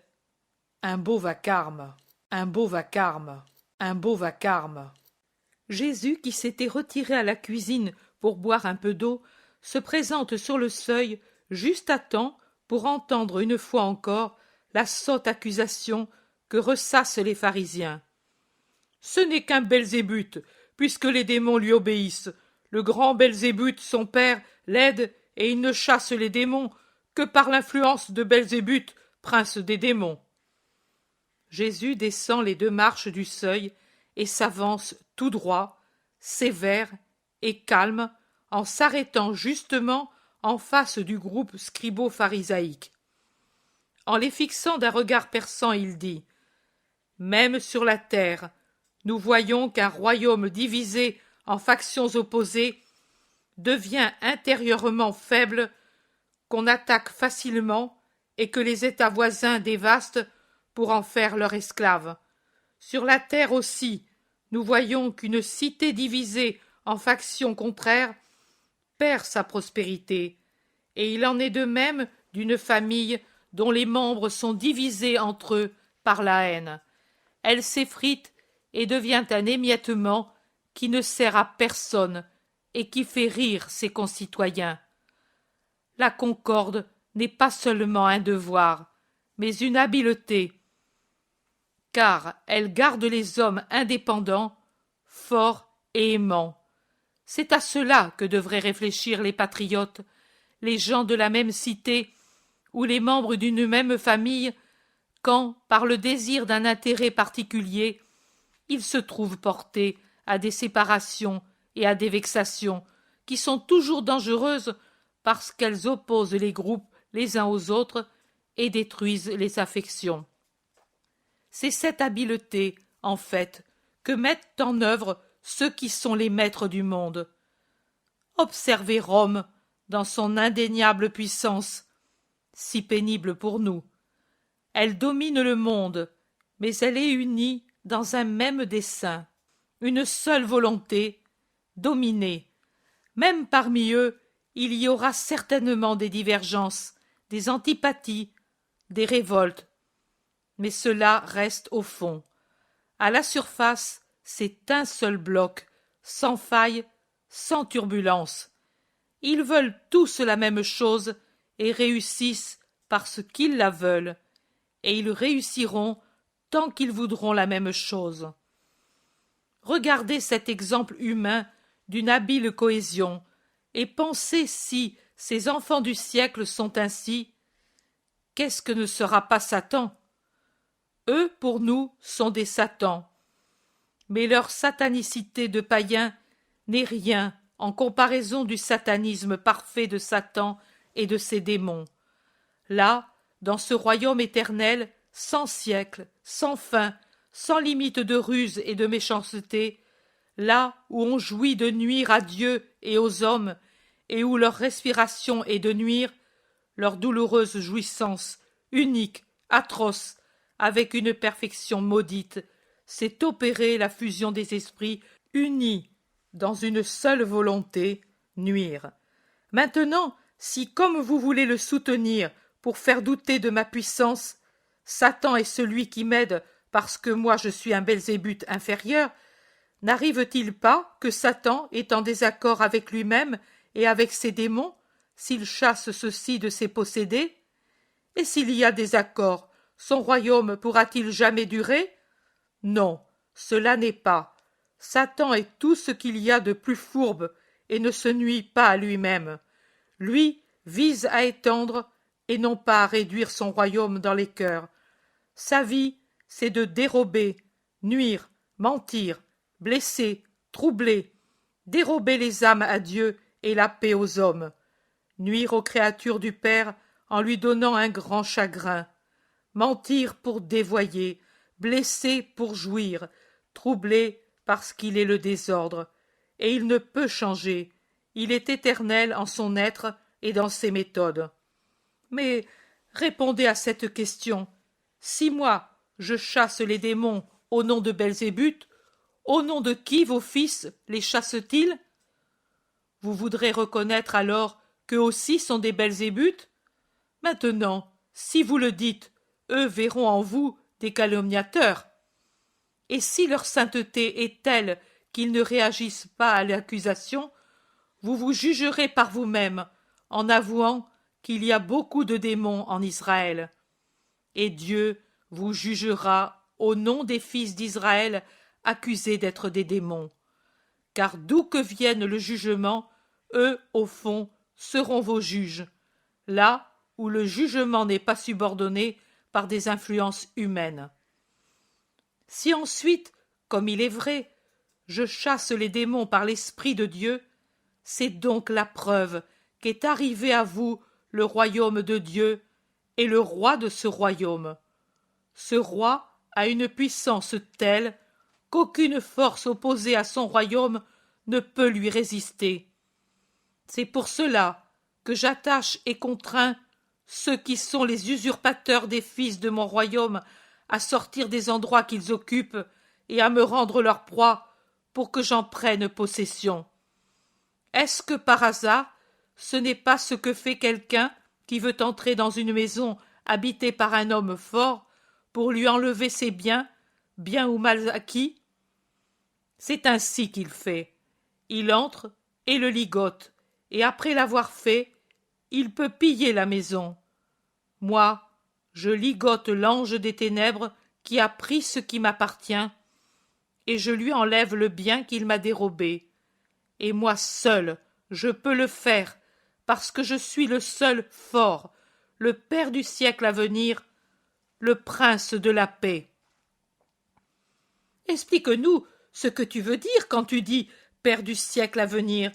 Un beau vacarme, un beau vacarme, un beau vacarme. Jésus, qui s'était retiré à la cuisine pour boire un peu d'eau, se présente sur le seuil juste à temps pour entendre une fois encore la sotte accusation que ressassent les pharisiens. Ce n'est qu'un Belzébuth, puisque les démons lui obéissent. Le grand Belzébuth, son père, l'aide, et il ne chasse les démons que par l'influence de Belzébuth, prince des démons. Jésus descend les 2 marches du seuil et s'avance tout droit, sévère et calme, en s'arrêtant justement en face du groupe scribo-pharisaïque. En les fixant d'un regard perçant, il dit « Même sur la terre, nous voyons qu'un royaume divisé en factions opposées devient intérieurement faible, qu'on attaque facilement et que les États voisins dévastent pour en faire leurs esclaves. Sur la terre aussi, nous voyons qu'une cité divisée en factions contraires perd sa prospérité, et il en est de même d'une famille dont les membres sont divisés entre eux par la haine. Elle s'effrite et devient un émiettement qui ne sert à personne et qui fait rire ses concitoyens. La concorde n'est pas seulement un devoir, mais une habileté, car elle garde les hommes indépendants, forts et aimants. C'est à cela que devraient réfléchir les patriotes, les gens de la même cité ou les membres d'une même famille, quand, par le désir d'un intérêt particulier, ils se trouvent portés à des séparations et à des vexations qui sont toujours dangereuses parce qu'elles opposent les groupes les uns aux autres et détruisent les affections. C'est cette habileté, en fait, que mettent en œuvre ceux qui sont les maîtres du monde. Observez Rome dans son indéniable puissance, si pénible pour nous. Elle domine le monde, mais elle est unie dans un même dessein, une seule volonté, dominer. Même parmi eux, il y aura certainement des divergences, des antipathies, des révoltes. Mais cela reste au fond. À la surface, c'est un seul bloc, sans faille, sans turbulence. Ils veulent tous la même chose et réussissent parce qu'ils la veulent, et ils réussiront tant qu'ils voudront la même chose. Regardez cet exemple humain d'une habile cohésion, et pensez si ces enfants du siècle sont ainsi, qu'est-ce que ne sera pas Satan? Eux, pour nous, sont des satans. Mais leur satanicité de païens n'est rien en comparaison du satanisme parfait de Satan et de ses démons. Là, dans ce royaume éternel, sans siècle, sans fin, sans limite de ruse et de méchanceté, là où on jouit de nuire à Dieu et aux hommes, et où leur respiration est de nuire, leur douloureuse jouissance, unique, atroce, avec une perfection maudite, c'est opérer la fusion des esprits unis dans une seule volonté, nuire. Maintenant, si, comme vous voulez le soutenir pour faire douter de ma puissance, Satan est celui qui m'aide parce que moi je suis un Belzébuth inférieur, n'arrive-t-il pas que Satan est en désaccord avec lui-même et avec ses démons, s'il chasse ceux-ci de ses possédés? Et s'il y a désaccord, son royaume pourra-t-il jamais durer? Non, cela n'est pas. Satan est tout ce qu'il y a de plus fourbe et ne se nuit pas à lui-même. Lui vise à étendre et non pas à réduire son royaume dans les cœurs. Sa vie, c'est de dérober, nuire, mentir, blesser, troubler, dérober les âmes à Dieu et la paix aux hommes, nuire aux créatures du Père en lui donnant un grand chagrin, mentir pour dévoyer, blesser pour jouir, troubler parce qu'il est le désordre, et il ne peut changer, il est éternel en son être et dans ses méthodes. Mais répondez à cette question. Si moi, je chasse les démons au nom de Belzébuth, au nom de qui vos fils les chassent-ils? Vous voudrez reconnaître alors qu'eux aussi sont des Belzébuth? Maintenant, si vous le dites, eux verront en vous des calomniateurs. Et si leur sainteté est telle qu'ils ne réagissent pas à l'accusation, vous vous jugerez par vous-même en avouant qu'il y a beaucoup de démons en Israël. Et Dieu vous jugera au nom des fils d'Israël accusés d'être des démons. Car d'où que vienne le jugement, eux, au fond, seront vos juges, là où le jugement n'est pas subordonné par des influences humaines. Si ensuite, comme il est vrai, je chasse les démons par l'Esprit de Dieu, c'est donc la preuve qu'est arrivé à vous le royaume de Dieu et le roi de ce royaume. Ce roi a une puissance telle qu'aucune force opposée à son royaume ne peut lui résister. C'est pour cela que j'attache et contrains ceux qui sont les usurpateurs des fils de mon royaume à sortir des endroits qu'ils occupent et à me rendre leur proie pour que j'en prenne possession. Est-ce que par hasard ce n'est pas ce que fait quelqu'un qui veut entrer dans une maison habitée par un homme fort pour lui enlever ses biens, bien ou mal acquis? C'est ainsi qu'il fait. Il entre et le ligote, et après l'avoir fait, il peut piller la maison. Moi, je ligote l'ange des ténèbres qui a pris ce qui m'appartient, et je lui enlève le bien qu'il m'a dérobé. Et moi seul, je peux le faire, parce que je suis le seul fort, le Père du siècle à venir, le Prince de la paix. Explique-nous ce que tu veux dire quand tu dis Père du siècle à venir.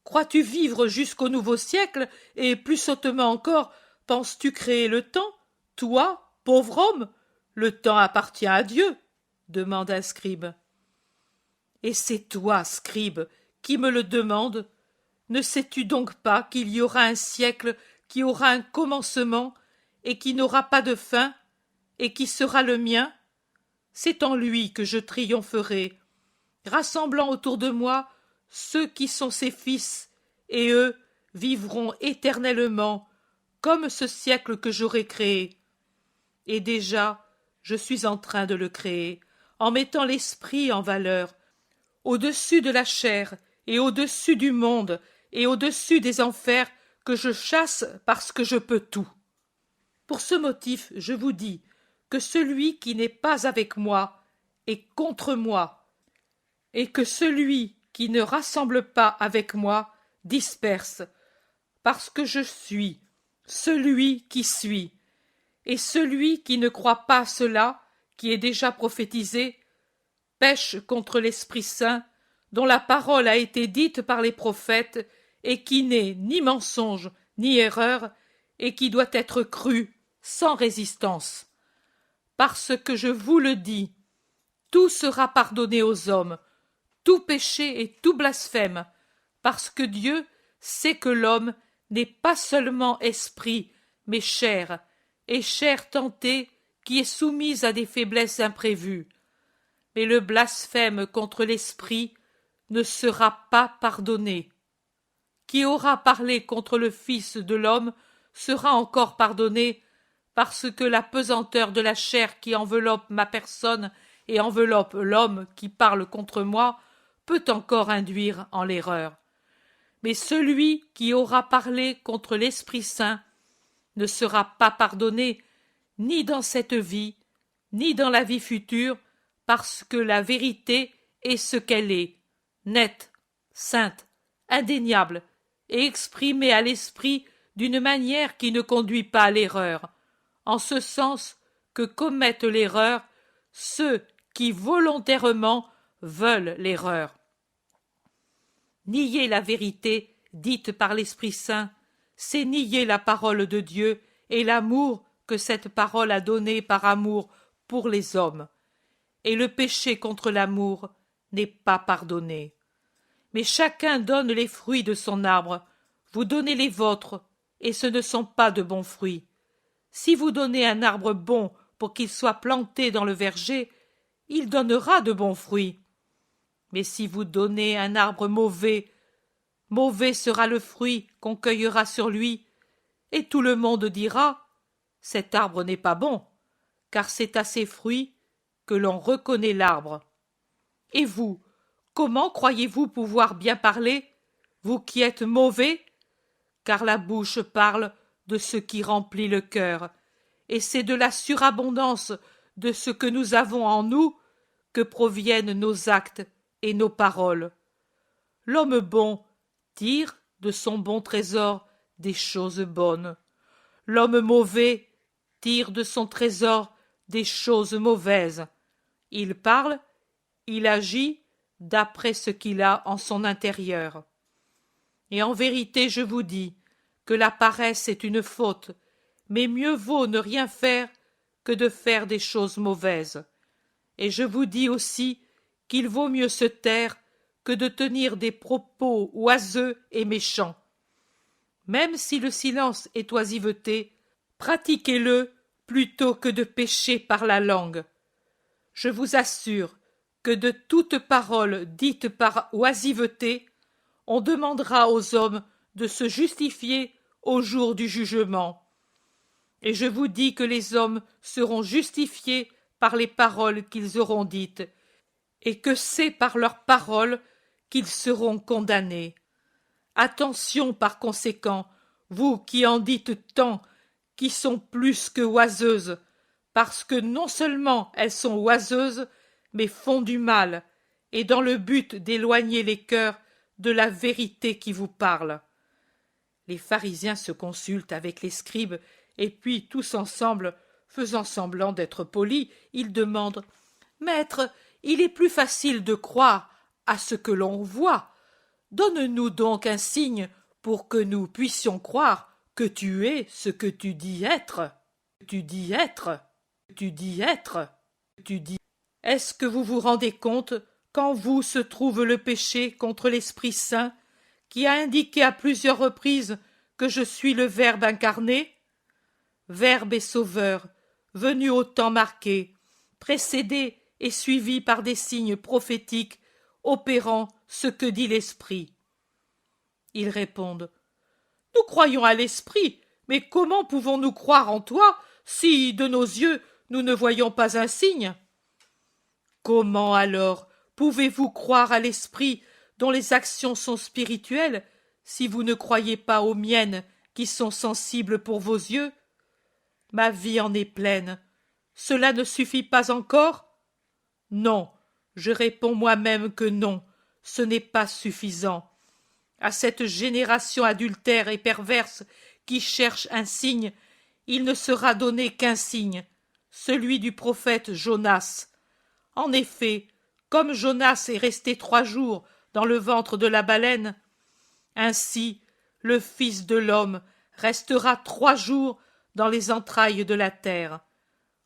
Crois-tu vivre jusqu'au nouveau siècle, et plus sottement encore, penses-tu créer le temps? Toi, pauvre homme, le temps appartient à Dieu, demande un scribe. Et c'est toi, scribe, qui me le demande. Ne sais-tu donc pas qu'il y aura un siècle qui aura un commencement et qui n'aura pas de fin, et qui sera le mien? C'est en lui que je triompherai, rassemblant autour de moi ceux qui sont ses fils, et eux vivront éternellement, comme ce siècle que j'aurai créé. Et déjà, je suis en train de le créer, en mettant l'esprit en valeur, au-dessus de la chair, et au-dessus du monde, et au-dessus des enfers, que je chasse parce que je peux tout. Pour ce motif, je vous dis que celui qui n'est pas avec moi est contre moi, et que celui qui ne rassemble pas avec moi disperse, parce que je suis celui qui suis, et celui qui ne croit pas cela, qui est déjà prophétisé, pêche contre l'Esprit Saint, dont la parole a été dite par les prophètes, et qui n'est ni mensonge ni erreur, et qui doit être cru sans résistance. Parce que je vous le dis, tout sera pardonné aux hommes, tout péché et tout blasphème, parce que Dieu sait que l'homme n'est pas seulement esprit, mais chair, et chair tentée qui est soumise à des faiblesses imprévues. Mais le blasphème contre l'esprit ne sera pas pardonné. Qui aura parlé contre le Fils de l'homme sera encore pardonné, parce que la pesanteur de la chair qui enveloppe ma personne et enveloppe l'homme qui parle contre moi peut encore induire en l'erreur. Mais celui qui aura parlé contre l'Esprit Saint ne sera pas pardonné, ni dans cette vie, ni dans la vie future, parce que la vérité est ce qu'elle est, nette, sainte, indéniable, et exprimée à l'esprit d'une manière qui ne conduit pas à l'erreur, en ce sens que commettent l'erreur ceux qui volontairement veulent l'erreur. Nier la vérité dite par l'Esprit Saint, c'est nier la parole de Dieu et l'amour que cette parole a donné par amour pour les hommes. Et le péché contre l'amour n'est pas pardonné. Mais chacun donne les fruits de son arbre. Vous donnez les vôtres, et ce ne sont pas de bons fruits. Si vous donnez un arbre bon pour qu'il soit planté dans le verger, il donnera de bons fruits. Mais si vous donnez un arbre mauvais, mauvais sera le fruit qu'on cueillera sur lui, et tout le monde dira « Cet arbre n'est pas bon, car c'est à ses fruits que l'on reconnaît l'arbre. » Et vous, comment croyez-vous pouvoir bien parler, vous qui êtes mauvais? Car la bouche parle de ce qui remplit le cœur, et c'est de la surabondance de ce que nous avons en nous que proviennent nos actes et nos paroles. L'homme bon tire de son bon trésor des choses bonnes. L'homme mauvais tire de son trésor des choses mauvaises. Il parle, il agit d'après ce qu'il a en son intérieur. Et en vérité, je vous dis que la paresse est une faute, mais mieux vaut ne rien faire que de faire des choses mauvaises. Et je vous dis aussi qu'il vaut mieux se taire que de tenir des propos oiseux et méchants. Même si le silence est oisiveté, pratiquez-le plutôt que de pécher par la langue. Je vous assure que de toute parole dite par oisiveté, on demandera aux hommes de se justifier au jour du jugement. Et je vous dis que les hommes seront justifiés par les paroles qu'ils auront dites, et que c'est par leurs paroles qu'ils seront condamnés. Attention par conséquent, vous qui en dites tant, qui sont plus que oiseuses, parce que non seulement elles sont oiseuses, mais font du mal, et dans le but d'éloigner les cœurs de la vérité qui vous parle. Les pharisiens se consultent avec les scribes, et puis tous ensemble, faisant semblant d'être polis, ils demandent « Maître, il est plus facile de croire à ce que l'on voit. Donne-nous donc un signe pour que nous puissions croire que tu es ce que tu dis être. Tu dis être. Tu dis être. Tu dis. Est-ce que vous vous rendez compte qu'en vous se trouve le péché contre l'Esprit Saint, qui a indiqué à plusieurs reprises que je suis le Verbe incarné? Verbe et Sauveur, venu au temps marqué, précédé et suivi par des signes prophétiques opérant ce que dit l'Esprit. Ils répondent « Nous croyons à l'Esprit, mais comment pouvons-nous croire en toi si, de nos yeux, nous ne voyons pas un signe ?» Comment alors pouvez-vous croire à l'Esprit dont les actions sont spirituelles si vous ne croyez pas aux miennes qui sont sensibles pour vos yeux? Ma vie en est pleine. Cela ne suffit pas encore? Non, je réponds moi-même que non, ce n'est pas suffisant. À cette génération adultère et perverse qui cherche un signe, il ne sera donné qu'un signe, celui du prophète Jonas. En effet, comme Jonas est resté 3 jours dans le ventre de la baleine, ainsi le Fils de l'homme restera 3 jours dans les entrailles de la terre.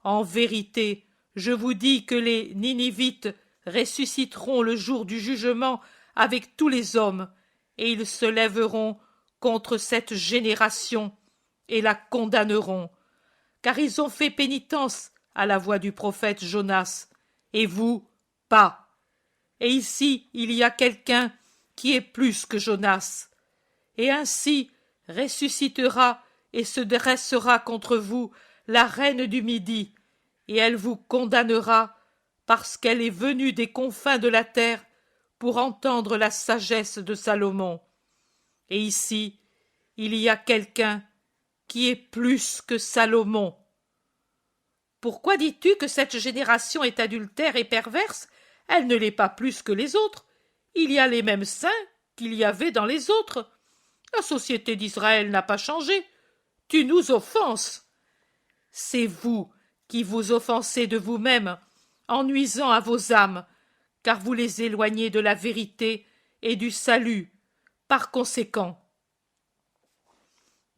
En vérité, je vous dis que les Ninivites ressusciteront le jour du jugement avec tous les hommes, et ils se lèveront contre cette génération et la condamneront, car ils ont fait pénitence à la voix du prophète Jonas, et vous, pas. Et ici il y a quelqu'un qui est plus que Jonas. Et ainsi ressuscitera et se dressera contre vous la reine du Midi, et elle vous condamnera parce qu'elle est venue des confins de la terre pour entendre la sagesse de Salomon. Et ici, il y a quelqu'un qui est plus que Salomon. Pourquoi dis-tu que cette génération est adultère et perverse? Elle ne l'est pas plus que les autres. Il y a les mêmes saints qu'il y avait dans les autres. La société d'Israël n'a pas changé. Tu nous offenses. C'est vous qui vous offensez de vous-même en nuisant à vos âmes, car vous les éloignez de la vérité et du salut, par conséquent.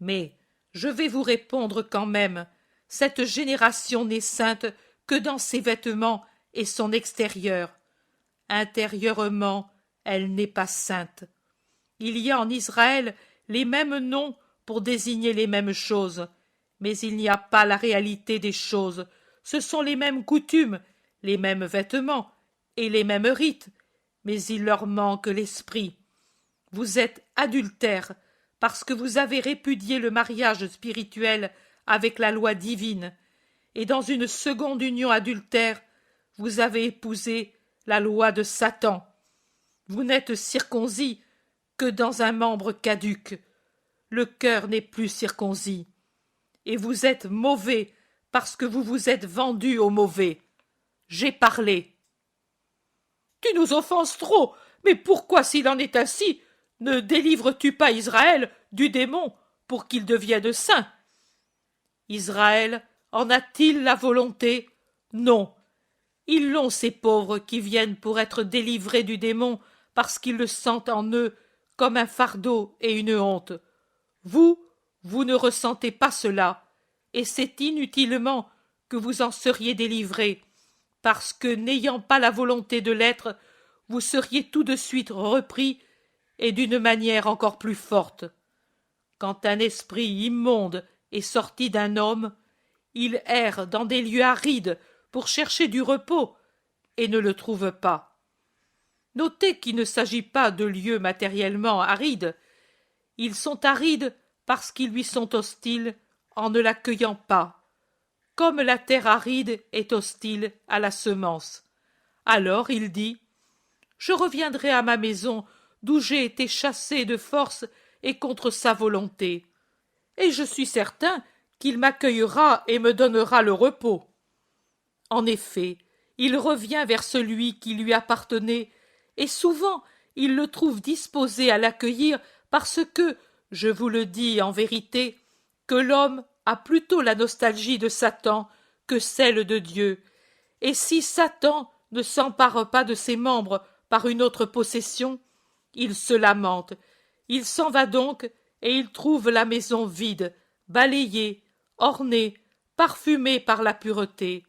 Mais je vais vous répondre quand même, cette génération n'est sainte que dans ses vêtements et son extérieur. Intérieurement, elle n'est pas sainte. Il y a en Israël les mêmes noms pour désigner les mêmes choses, mais il n'y a pas la réalité des choses. Ce sont les mêmes coutumes, les mêmes vêtements et les mêmes rites, mais il leur manque l'esprit. Vous êtes adultères parce que vous avez répudié le mariage spirituel avec la loi divine, et dans une seconde union adultère, vous avez épousé la loi de Satan. Vous n'êtes circoncis que dans un membre caduc. Le cœur n'est plus circoncis. Et vous êtes mauvais parce que vous vous êtes vendu au mauvais. J'ai parlé. Tu nous offenses trop, mais pourquoi, s'il en est ainsi, ne délivres-tu pas Israël du démon pour qu'il devienne saint? Israël en a-t-il la volonté? Non. Ils l'ont, ces pauvres qui viennent pour être délivrés du démon parce qu'ils le sentent en eux comme un fardeau et une honte. Vous, vous ne ressentez pas cela, et c'est inutilement que vous en seriez délivrés, parce que, n'ayant pas la volonté de l'être, vous seriez tout de suite repris, et d'une manière encore plus forte. Quand un esprit immonde est sorti d'un homme, il erre dans des lieux arides pour chercher du repos, et ne le trouve pas. Notez qu'il ne s'agit pas de lieux matériellement arides. Ils sont arides parce qu'ils lui sont hostiles en ne l'accueillant pas, comme la terre aride est hostile à la semence. Alors il dit « Je reviendrai à ma maison d'où j'ai été chassé de force et contre sa volonté, et je suis certain qu'il m'accueillera et me donnera le repos. » En effet, il revient vers celui qui lui appartenait, et souvent il le trouve disposé à l'accueillir parce que, je vous le dis en vérité, que l'homme a plutôt la nostalgie de Satan que celle de Dieu, et si Satan ne s'empare pas de ses membres par une autre possession, il se lamente, il s'en va donc, et il trouve la maison vide, balayée, ornée, parfumée par la pureté.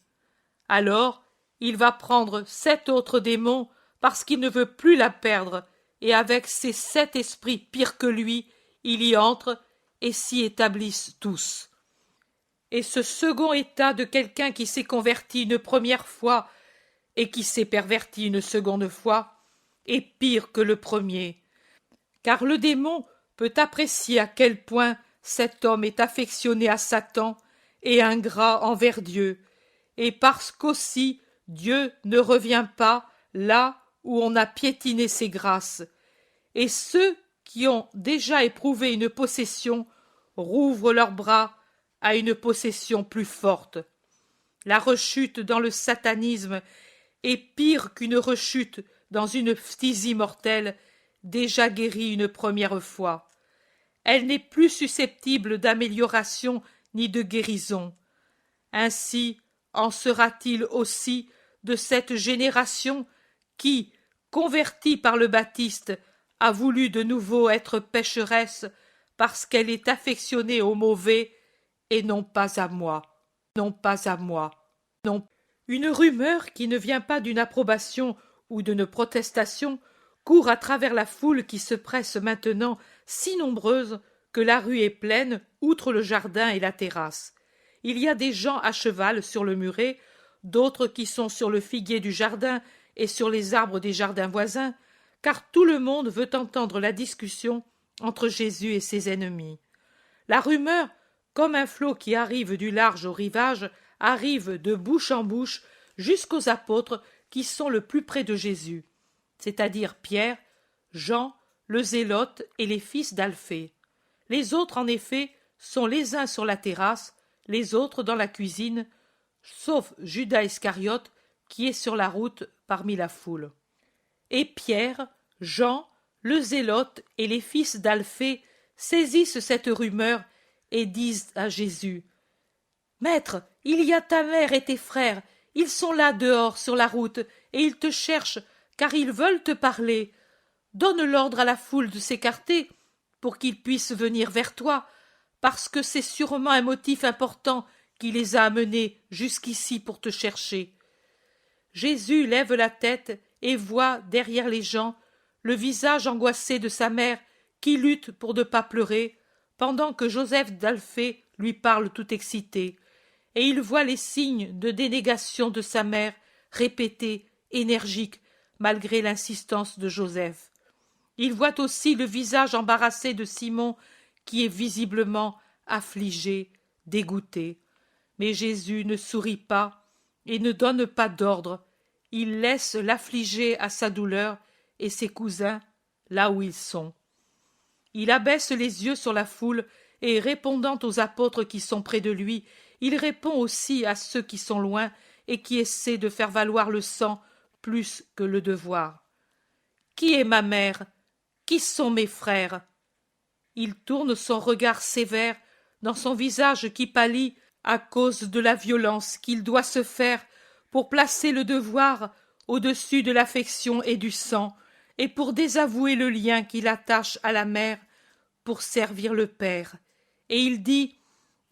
Alors, il va prendre 7 autres démons parce qu'il ne veut plus la perdre, et avec ces 7 esprits pires que lui, il y entre et s'y établissent tous. Et ce second état de quelqu'un qui s'est converti une première fois et qui s'est perverti une seconde fois est pire que le premier, car le démon peut apprécier à quel point cet homme est affectionné à Satan et ingrat envers Dieu, et parce qu'aussi Dieu ne revient pas là où on a piétiné ses grâces, et ceux qui ont déjà éprouvé une possession rouvrent leurs bras à une possession plus forte. La rechute dans le satanisme est pire qu'une rechute dans une phtisie mortelle déjà guérie une première fois. Elle n'est plus susceptible d'amélioration ni de guérison. Ainsi en sera-t-il aussi de cette génération qui, convertie par le Baptiste, a voulu de nouveau être pécheresse parce qu'elle est affectionnée au mauvais et non pas à moi, non pas à moi, non. Une rumeur qui ne vient pas d'une approbation ou d'une protestation court à travers la foule qui se presse maintenant si nombreuse que la rue est pleine, outre le jardin et la terrasse. Il y a des gens à cheval sur le muret, d'autres qui sont sur le figuier du jardin et sur les arbres des jardins voisins, car tout le monde veut entendre la discussion entre Jésus et ses ennemis. La rumeur, comme un flot qui arrive du large au rivage, arrive de bouche en bouche jusqu'aux apôtres qui sont le plus près de Jésus, c'est-à-dire Pierre, Jean, le Zélote et les fils d'Alphée. Les autres, en effet, sont les uns sur la terrasse, les autres dans la cuisine, sauf Judas Iscariote qui est sur la route parmi la foule. Et Pierre, Jean, le Zélote et les fils d'Alphée saisissent cette rumeur et disent à Jésus « Maître, il y a ta mère et tes frères, ils sont là dehors sur la route et ils te cherchent car ils veulent te parler. Donne l'ordre à la foule de s'écarter pour qu'ils puissent venir vers toi, parce que c'est sûrement un motif important qui les a amenés jusqu'ici pour te chercher. » Jésus lève la tête et voit derrière les gens le visage angoissé de sa mère qui lutte pour ne pas pleurer, pendant que Joseph d'Alphée lui parle tout excité, et il voit les signes de dénégation de sa mère répétés, énergiques, malgré l'insistance de Joseph. Il voit aussi le visage embarrassé de Simon qui est visiblement affligé, dégoûté. Mais Jésus ne sourit pas et ne donne pas d'ordre. Il laisse l'affligé à sa douleur et ses cousins là où ils sont. Il abaisse les yeux sur la foule et, répondant aux apôtres qui sont près de lui, il répond aussi à ceux qui sont loin et qui essaient de faire valoir le sang plus que le devoir. Qui est ma mère? Qui sont mes frères? Il tourne son regard sévère dans son visage qui pâlit à cause de la violence qu'il doit se faire pour placer le devoir au-dessus de l'affection et du sang, et pour désavouer le lien qui l'attache à la mère pour servir le père. Et il dit,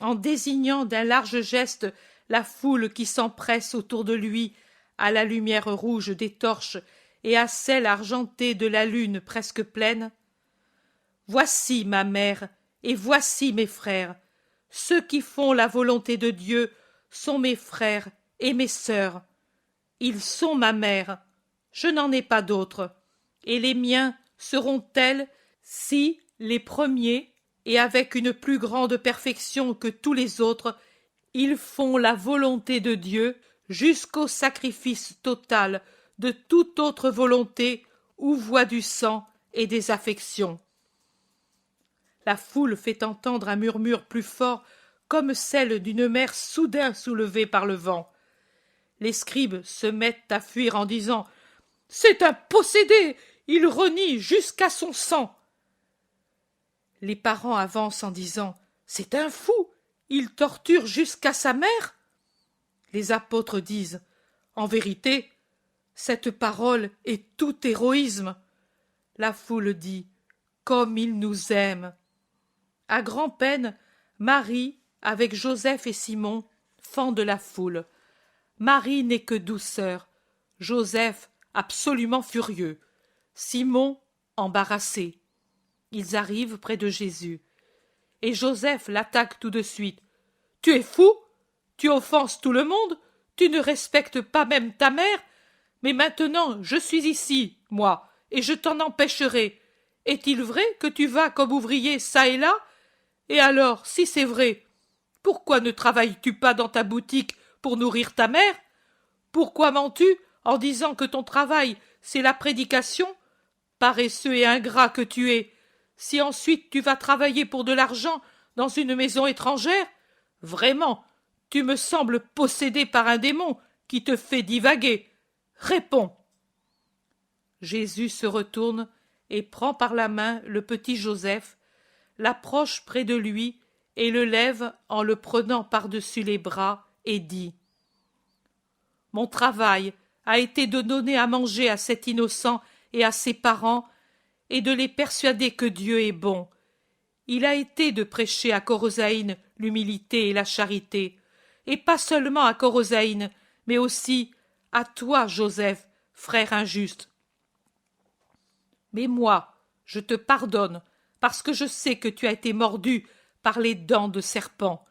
en désignant d'un large geste la foule qui s'empresse autour de lui, à la lumière rouge des torches et à celle argentée de la lune presque pleine, « Voici ma mère, et voici mes frères. Ceux qui font la volonté de Dieu sont mes frères et mes sœurs. Ils sont ma mère, je n'en ai pas d'autres, et les miens seront tels si, les premiers, et avec une plus grande perfection que tous les autres, ils font la volonté de Dieu jusqu'au sacrifice total de toute autre volonté ou voie du sang et des affections. » La foule fait entendre un murmure plus fort, comme celle d'une mer soudain soulevée par le vent. Les scribes se mettent à fuir en disant « C'est un possédé, il renie jusqu'à son sang !» Les parents avancent en disant « C'est un fou, il torture jusqu'à sa mère !» Les apôtres disent « En vérité, cette parole est tout héroïsme. » La foule dit « Comme il nous aime !» À grand-peine, Marie, avec Joseph et Simon, fendent la foule. Marie n'est que douceur, Joseph absolument furieux, Simon embarrassé. Ils arrivent près de Jésus. Et Joseph l'attaque tout de suite. « Tu es fou? Tu offenses tout le monde? Tu ne respectes pas même ta mère? Mais maintenant je suis ici, moi, et je t'en empêcherai. Est-il vrai que tu vas comme ouvrier çà et là? Et alors, si c'est vrai, pourquoi ne travailles-tu pas dans ta boutique pour nourrir ta mère? Pourquoi mens-tu en disant que ton travail, c'est la prédication? Paresseux et ingrat que tu es! Si ensuite tu vas travailler pour de l'argent dans une maison étrangère, vraiment, tu me sembles possédé par un démon qui te fait divaguer. Réponds. » Jésus se retourne et prend par la main le petit Joseph, l'approche près de lui et le lève en le prenant par-dessus les bras et dit « Mon travail a été de donner à manger à cet innocent et à ses parents et de les persuader que Dieu est bon. Il a été de prêcher à Corozaïne l'humilité et la charité, et pas seulement à Corozaïne, mais aussi à toi, Joseph, frère injuste. Mais moi, je te pardonne, parce que je sais que tu as été mordu par les dents de serpent.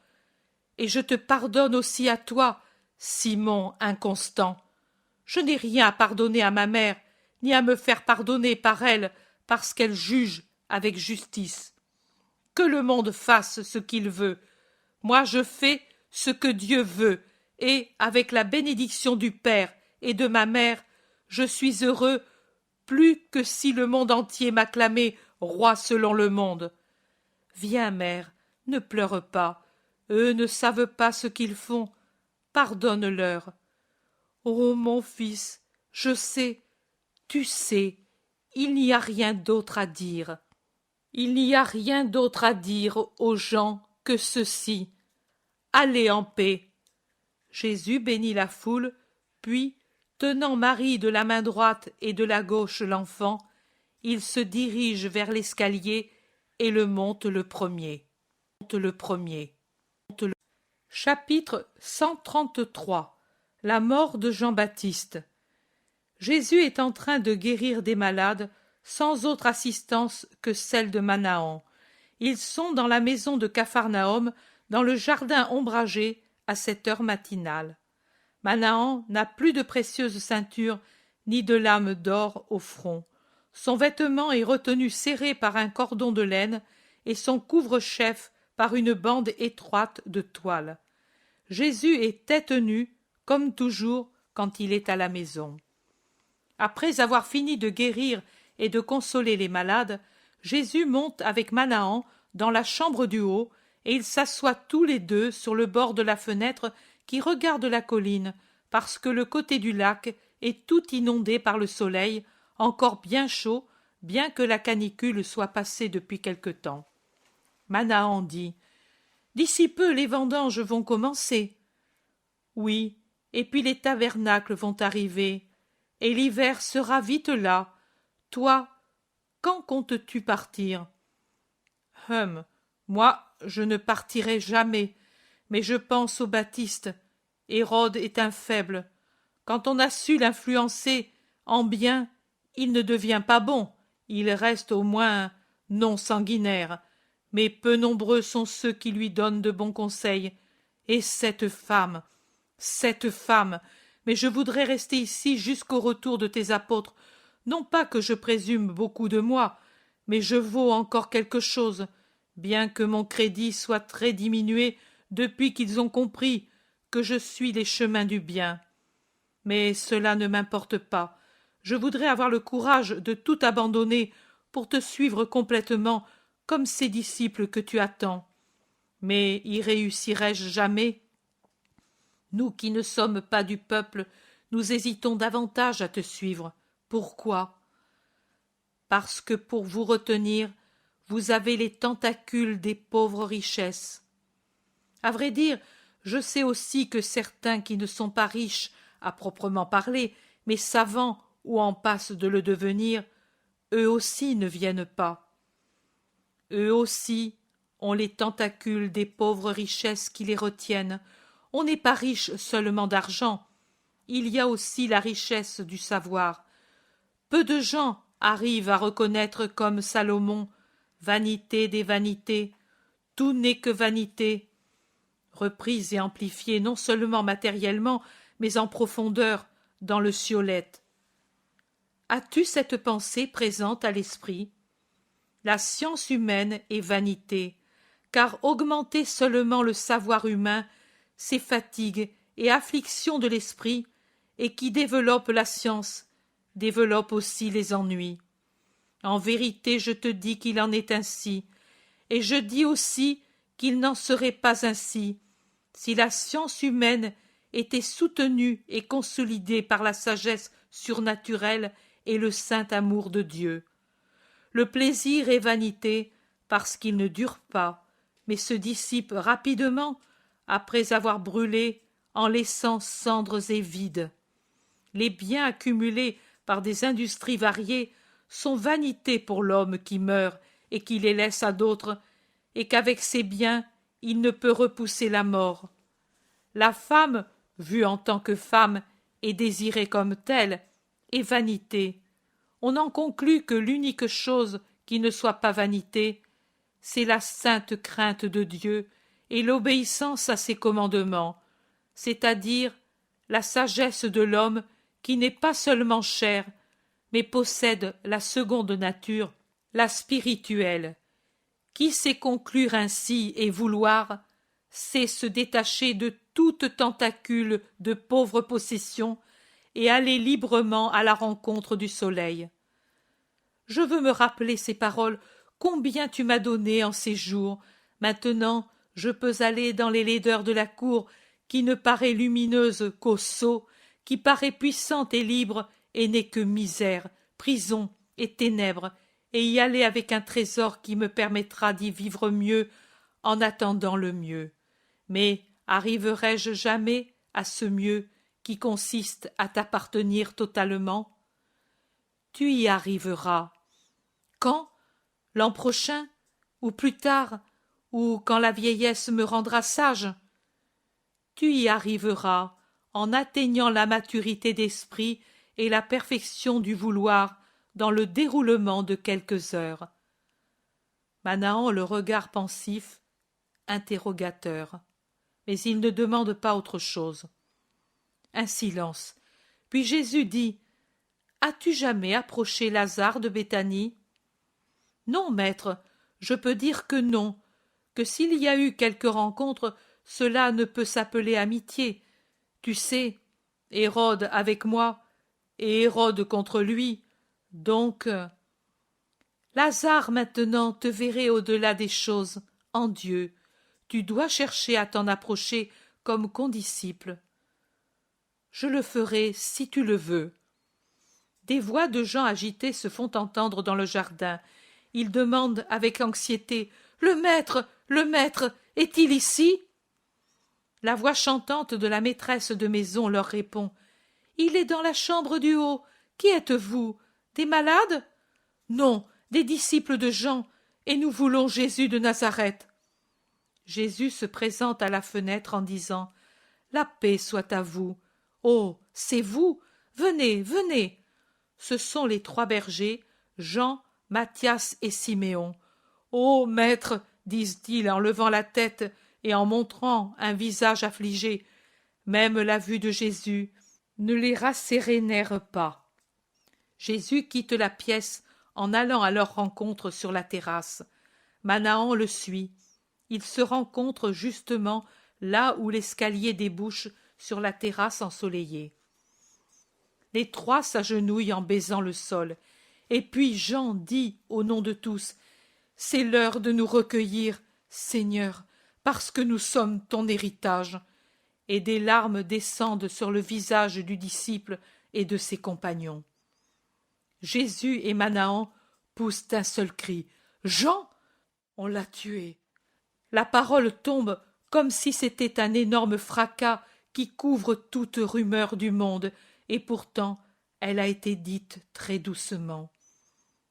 Et je te pardonne aussi à toi, Simon inconstant. Je n'ai rien à pardonner à ma mère, ni à me faire pardonner par elle, parce qu'elle juge avec justice. Que le monde fasse ce qu'il veut. Moi je fais ce que Dieu veut, et, avec la bénédiction du Père et de ma mère, je suis heureux plus que si le monde entier m'acclamait roi selon le monde. Viens, mère, ne pleure pas. Eux ne savent pas ce qu'ils font. Pardonne-leur. Ô mon fils, je sais, tu sais, il n'y a rien d'autre à dire. Il n'y a rien d'autre à dire aux gens que ceci. Allez en paix. » Jésus bénit la foule, puis, tenant Marie de la main droite et de la gauche l'enfant, il se dirige vers l'escalier et le monte le premier. Chapitre 133. La mort de Jean-Baptiste. Jésus est en train de guérir des malades sans autre assistance que celle de Manahan. Ils sont dans la maison de Capharnaüm, dans le jardin ombragé, à cette heure matinale. Manahan n'a plus de précieuse ceinture ni de lame d'or au front. Son vêtement est retenu serré par un cordon de laine et son couvre-chef par une bande étroite de toile. Jésus est tête nue, comme toujours quand il est à la maison. Après avoir fini de guérir et de consoler les malades, Jésus monte avec Manahan dans la chambre du haut, et ils s'assoient tous les deux sur le bord de la fenêtre qui regarde la colline, parce que le côté du lac est tout inondé par le soleil, encore bien chaud, bien que la canicule soit passée depuis quelque temps. Manahan dit: D'ici peu les vendanges vont commencer. Oui, et puis les tabernacles vont arriver, et l'hiver sera vite là. Toi, quand comptes-tu partir? Moi, je ne partirai jamais, mais je pense au Baptiste. Hérode est un faible. Quand on a su l'influencer en bien, il ne devient pas bon, il reste au moins non sanguinaire, mais peu nombreux sont ceux qui lui donnent de bons conseils. Et cette femme, mais je voudrais rester ici jusqu'au retour de tes apôtres, non pas que je présume beaucoup de moi, mais je vaux encore quelque chose, bien que mon crédit soit très diminué depuis qu'ils ont compris que je suis les chemins du bien. Mais cela ne m'importe pas. Je voudrais avoir le courage de tout abandonner pour te suivre complètement comme ces disciples que tu attends. Mais y réussirai-je jamais? Nous qui ne sommes pas du peuple, nous hésitons davantage à te suivre. Pourquoi? Parce que pour vous retenir, vous avez les tentacules des pauvres richesses. À vrai dire, je sais aussi que certains qui ne sont pas riches à proprement parler, mais savants ou en passe de le devenir, eux aussi ne viennent pas. Eux aussi ont les tentacules des pauvres richesses qui les retiennent. On n'est pas riche seulement d'argent, il y a aussi la richesse du savoir. Peu de gens arrivent à reconnaître comme Salomon: vanité des vanités, tout n'est que vanité, reprise et amplifiée non seulement matériellement, mais en profondeur, dans le sciolette. As-tu cette pensée présente à l'esprit? La science humaine est vanité, car augmenter seulement le savoir humain, c'est fatigue et affliction de l'esprit, et qui développe la science, développe aussi les ennuis. En vérité, je te dis qu'il en est ainsi, et je dis aussi qu'il n'en serait pas ainsi, si la science humaine était soutenue et consolidée par la sagesse surnaturelle et le saint amour de Dieu. Le plaisir est vanité, parce qu'il ne dure pas, mais se dissipe rapidement, après avoir brûlé, en laissant cendres et vide. Les biens accumulés par des industries variées sont vanité pour l'homme qui meurt et qui les laisse à d'autres, et qu'avec ces biens il ne peut repousser la mort. La femme, vue en tant que femme et désirée comme telle, est vanité. On en conclut que l'unique chose qui ne soit pas vanité, c'est la sainte crainte de Dieu et l'obéissance à ses commandements, c'est-à-dire la sagesse de l'homme qui n'est pas seulement chair, mais possède la seconde nature, la spirituelle. Qui sait conclure ainsi et vouloir, sait se détacher de toute tentacule de pauvres possessions et aller librement à la rencontre du soleil. Je veux me rappeler ces paroles, combien tu m'as donné en ces jours. Maintenant, je peux aller dans les laideurs de la cour, qui ne paraît lumineuse qu'au sceau, qui paraît puissante et libre, et n'est que misère, prison et ténèbres, et y aller avec un trésor qui me permettra d'y vivre mieux, en attendant le mieux. Mais arriverai-je jamais à ce mieux qui consiste à t'appartenir totalement? Tu y arriveras. Quand? L'an prochain? Ou plus tard? Ou quand la vieillesse me rendra sage? Tu y arriveras en atteignant la maturité d'esprit et la perfection du vouloir dans le déroulement de quelques heures. Manahan, le regard pensif, interrogateur. Mais il ne demande pas autre chose. Un silence. Puis Jésus dit: As-tu jamais approché Lazare de Béthanie? Non, maître, je peux dire que non, que s'il y a eu quelque rencontre, cela ne peut s'appeler amitié. Tu sais, Hérode avec moi, et Hérode contre lui. Donc, Lazare, maintenant, te verrait au-delà des choses, en Dieu. Tu dois chercher à t'en approcher comme condisciple. Je le ferai si tu le veux. Des voix de gens agités se font entendre dans le jardin. Ils demandent avec anxiété « Le maître, est-il ici ?» La voix chantante de la maîtresse de maison leur répond « Il est dans la chambre du haut. Qui êtes-vous? Des malades? Non, des disciples de Jean, et nous voulons Jésus de Nazareth. » Jésus se présente à la fenêtre en disant « La paix soit à vous. Oh, c'est vous? Venez, venez. » Ce sont les 3 bergers, Jean, Matthias et Siméon. « Ô maître, disent-ils en levant la tête et en montrant un visage affligé, même la vue de Jésus ne les rassérénère pas. » Jésus quitte la pièce en allant à leur rencontre sur la terrasse. Manahan le suit. Ils se rencontrent justement là où l'escalier débouche sur la terrasse ensoleillée. Les 3 s'agenouillent en baisant le sol. Et puis Jean dit au nom de tous « C'est l'heure de nous recueillir, Seigneur, parce que nous sommes ton héritage. » Et des larmes descendent sur le visage du disciple et de ses compagnons. Jésus et Manahan poussent un seul cri. « Jean, on l'a tué !» La parole tombe comme si c'était un énorme fracas qui couvre toute rumeur du monde, et pourtant elle a été dite très doucement.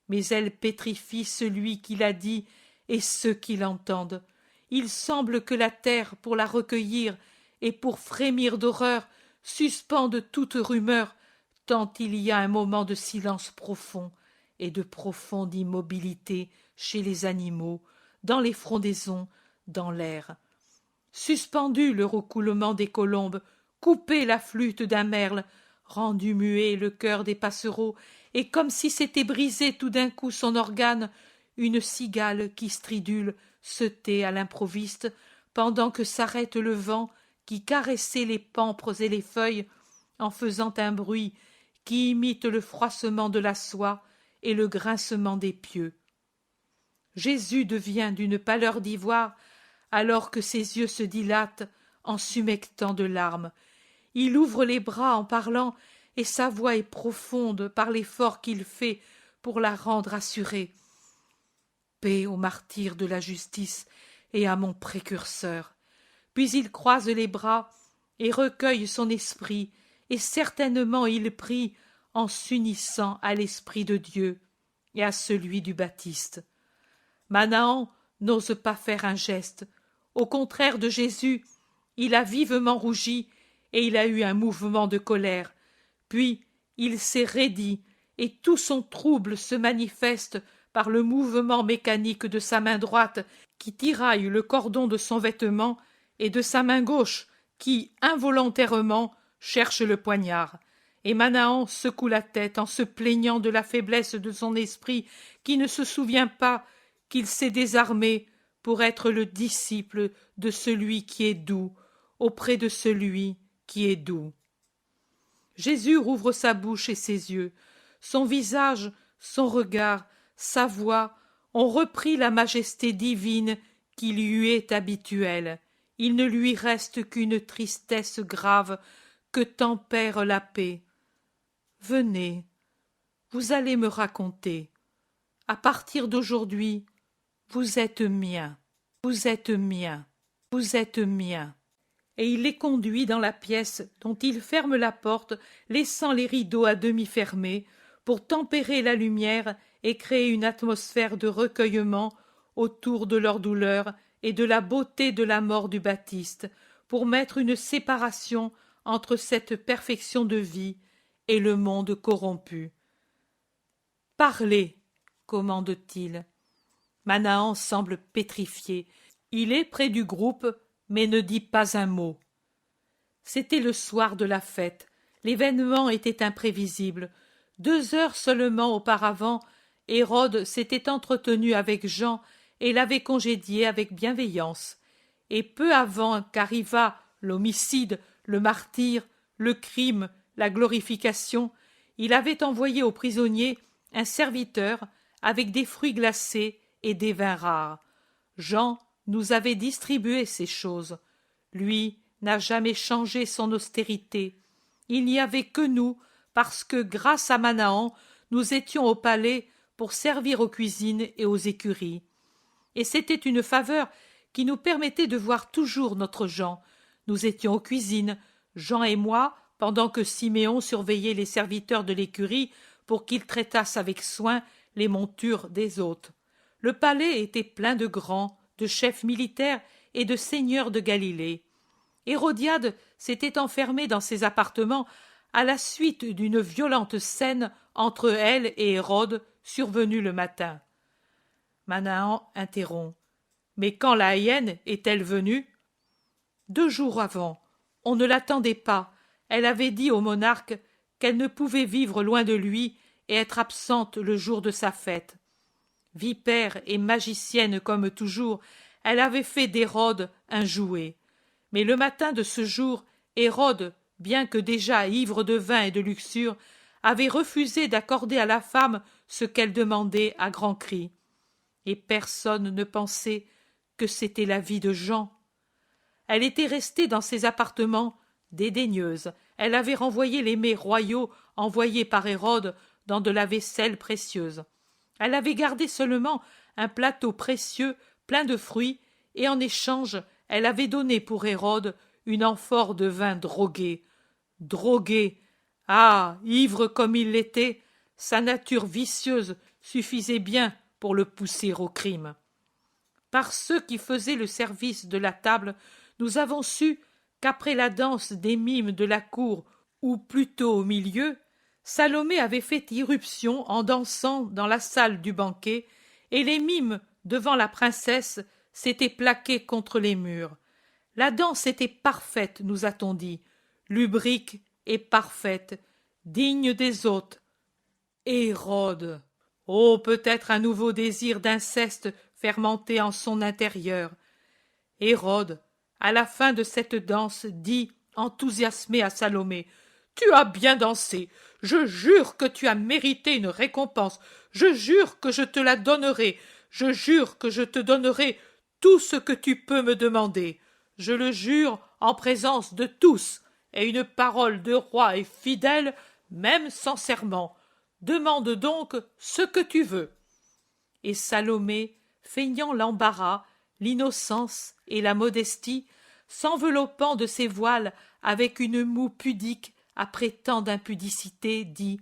Mais elle pétrifie celui qui l'a dit et ceux qui l'entendent. Il semble que la terre, pour la recueillir et pour frémir d'horreur, suspende toute rumeur, tant il y a un moment de silence profond et de profonde immobilité chez les animaux, dans les frondaisons, dans l'air. Suspendu le roucoulement des colombes, coupé la flûte d'un merle, rendu muet le chœur des passereaux, et comme si s'était brisé tout d'un coup son organe, une cigale qui stridule se tait à l'improviste, pendant que s'arrête le vent qui caressait les pampres et les feuilles, en faisant un bruit qui imite le froissement de la soie et le grincement des pieux. Jésus devient d'une pâleur d'ivoire, alors que ses yeux se dilatent en s'humectant de larmes. Il ouvre les bras en parlant, et sa voix est profonde par l'effort qu'il fait pour la rendre assurée. Paix aux martyrs de la justice et à mon précurseur. Puis il croise les bras et recueille son esprit, et certainement il prie en s'unissant à l'Esprit de Dieu et à celui du Baptiste. Manahan n'ose pas faire un geste. Au contraire de Jésus, il a vivement rougi et il a eu un mouvement de colère. Puis il s'est raidi et tout son trouble se manifeste par le mouvement mécanique de sa main droite qui tiraille le cordon de son vêtement et de sa main gauche qui, involontairement, cherche le poignard. Et Manahan secoue la tête en se plaignant de la faiblesse de son esprit qui ne se souvient pas qu'il s'est désarmé pour être le disciple de celui qui est doux, auprès de celui qui est doux. Jésus rouvre sa bouche et ses yeux. Son visage, son regard, sa voix ont repris la majesté divine qui lui est habituelle. Il ne lui reste qu'une tristesse grave que tempère la paix. Venez, vous allez me raconter. À partir d'aujourd'hui, vous êtes mien, vous êtes mien, vous êtes mien. Et il les conduit dans la pièce dont il ferme la porte, laissant les rideaux à demi fermés, pour tempérer la lumière et créer une atmosphère de recueillement autour de leur douleur et de la beauté de la mort du Baptiste, pour mettre une séparation entre cette perfection de vie et le monde corrompu. « Parlez !» commande-t-il. Manahan semble pétrifié. Il est près du groupe, mais ne dit pas un mot. C'était le soir de la fête. L'événement était imprévisible. 2 heures seulement auparavant, Hérode s'était entretenu avec Jean et l'avait congédié avec bienveillance. Et peu avant qu'arrivât l'homicide, le martyre, le crime, la glorification, il avait envoyé aux prisonniers un serviteur avec des fruits glacés et des vins rares. Jean nous avait distribué ces choses. Lui n'a jamais changé son austérité. Il n'y avait que nous, parce que, grâce à Manahan, nous étions au palais pour servir aux cuisines et aux écuries. Et c'était une faveur qui nous permettait de voir toujours notre Jean. Nous étions aux cuisines, Jean et moi, pendant que Siméon surveillait les serviteurs de l'écurie pour qu'ils traitassent avec soin les montures des hôtes. Le palais était plein de grands, de chefs militaires et de seigneurs de Galilée. Hérodiade s'était enfermée dans ses appartements à la suite d'une violente scène entre elle et Hérode survenue le matin. Manahan interrompt. Mais quand la hyène est-elle venue? 2 jours avant. On ne l'attendait pas. Elle avait dit au monarque qu'elle ne pouvait vivre loin de lui et être absente le jour de sa fête. Vipère et magicienne comme toujours, elle avait fait d'Hérode un jouet. Mais le matin de ce jour, Hérode, bien que déjà ivre de vin et de luxure, avait refusé d'accorder à la femme ce qu'elle demandait à grands cris. Et personne ne pensait que c'était la vie de Jean. Elle était restée dans ses appartements, dédaigneuse. Elle avait renvoyé les mets royaux envoyés par Hérode dans de la vaisselle précieuse. Elle avait gardé seulement un plateau précieux plein de fruits, et en échange, elle avait donné pour Hérode une amphore de vin drogué. Drogué! Ah, ivre comme il l'était, sa nature vicieuse suffisait bien pour le pousser au crime. Par ceux qui faisaient le service de la table, nous avons su qu'après la danse des mimes de la cour, ou plutôt au milieu, Salomé avait fait irruption en dansant dans la salle du banquet, et les mimes, devant la princesse, s'étaient plaqués contre les murs. La danse était parfaite, nous a-t-on dit, lubrique et parfaite, digne des hôtes. Hérode! Oh, peut-être un nouveau désir d'inceste fermenté en son intérieur. Hérode, à la fin de cette danse, dit, enthousiasmé à Salomé, « Tu as bien dansé, je jure que tu as mérité une récompense, je jure que je te la donnerai, je jure que je te donnerai tout ce que tu peux me demander. Je le jure en présence de tous, et une parole de roi est fidèle, même sans serment. Demande donc ce que tu veux. » Et Salomé, feignant l'embarras, l'innocence et la modestie, s'enveloppant de ses voiles avec une moue pudique après tant d'impudicité, dit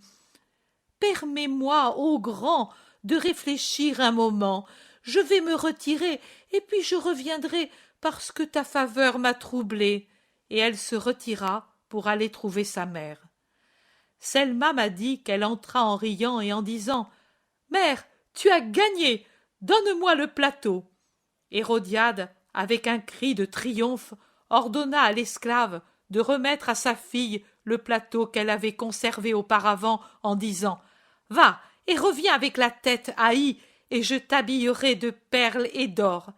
« Permets-moi, ô grand, de réfléchir un moment. Je vais me retirer, et puis je reviendrai parce que ta faveur m'a troublée. » Et elle se retira pour aller trouver sa mère. Selma m'a dit qu'elle entra en riant et en disant « Mère, tu as gagné, donne-moi le plateau. » Hérodiade, avec un cri de triomphe, ordonna à l'esclave de remettre à sa fille le plateau qu'elle avait conservé auparavant en disant « Va et reviens avec la tête haïe, et je t'habillerai de perles et d'or. »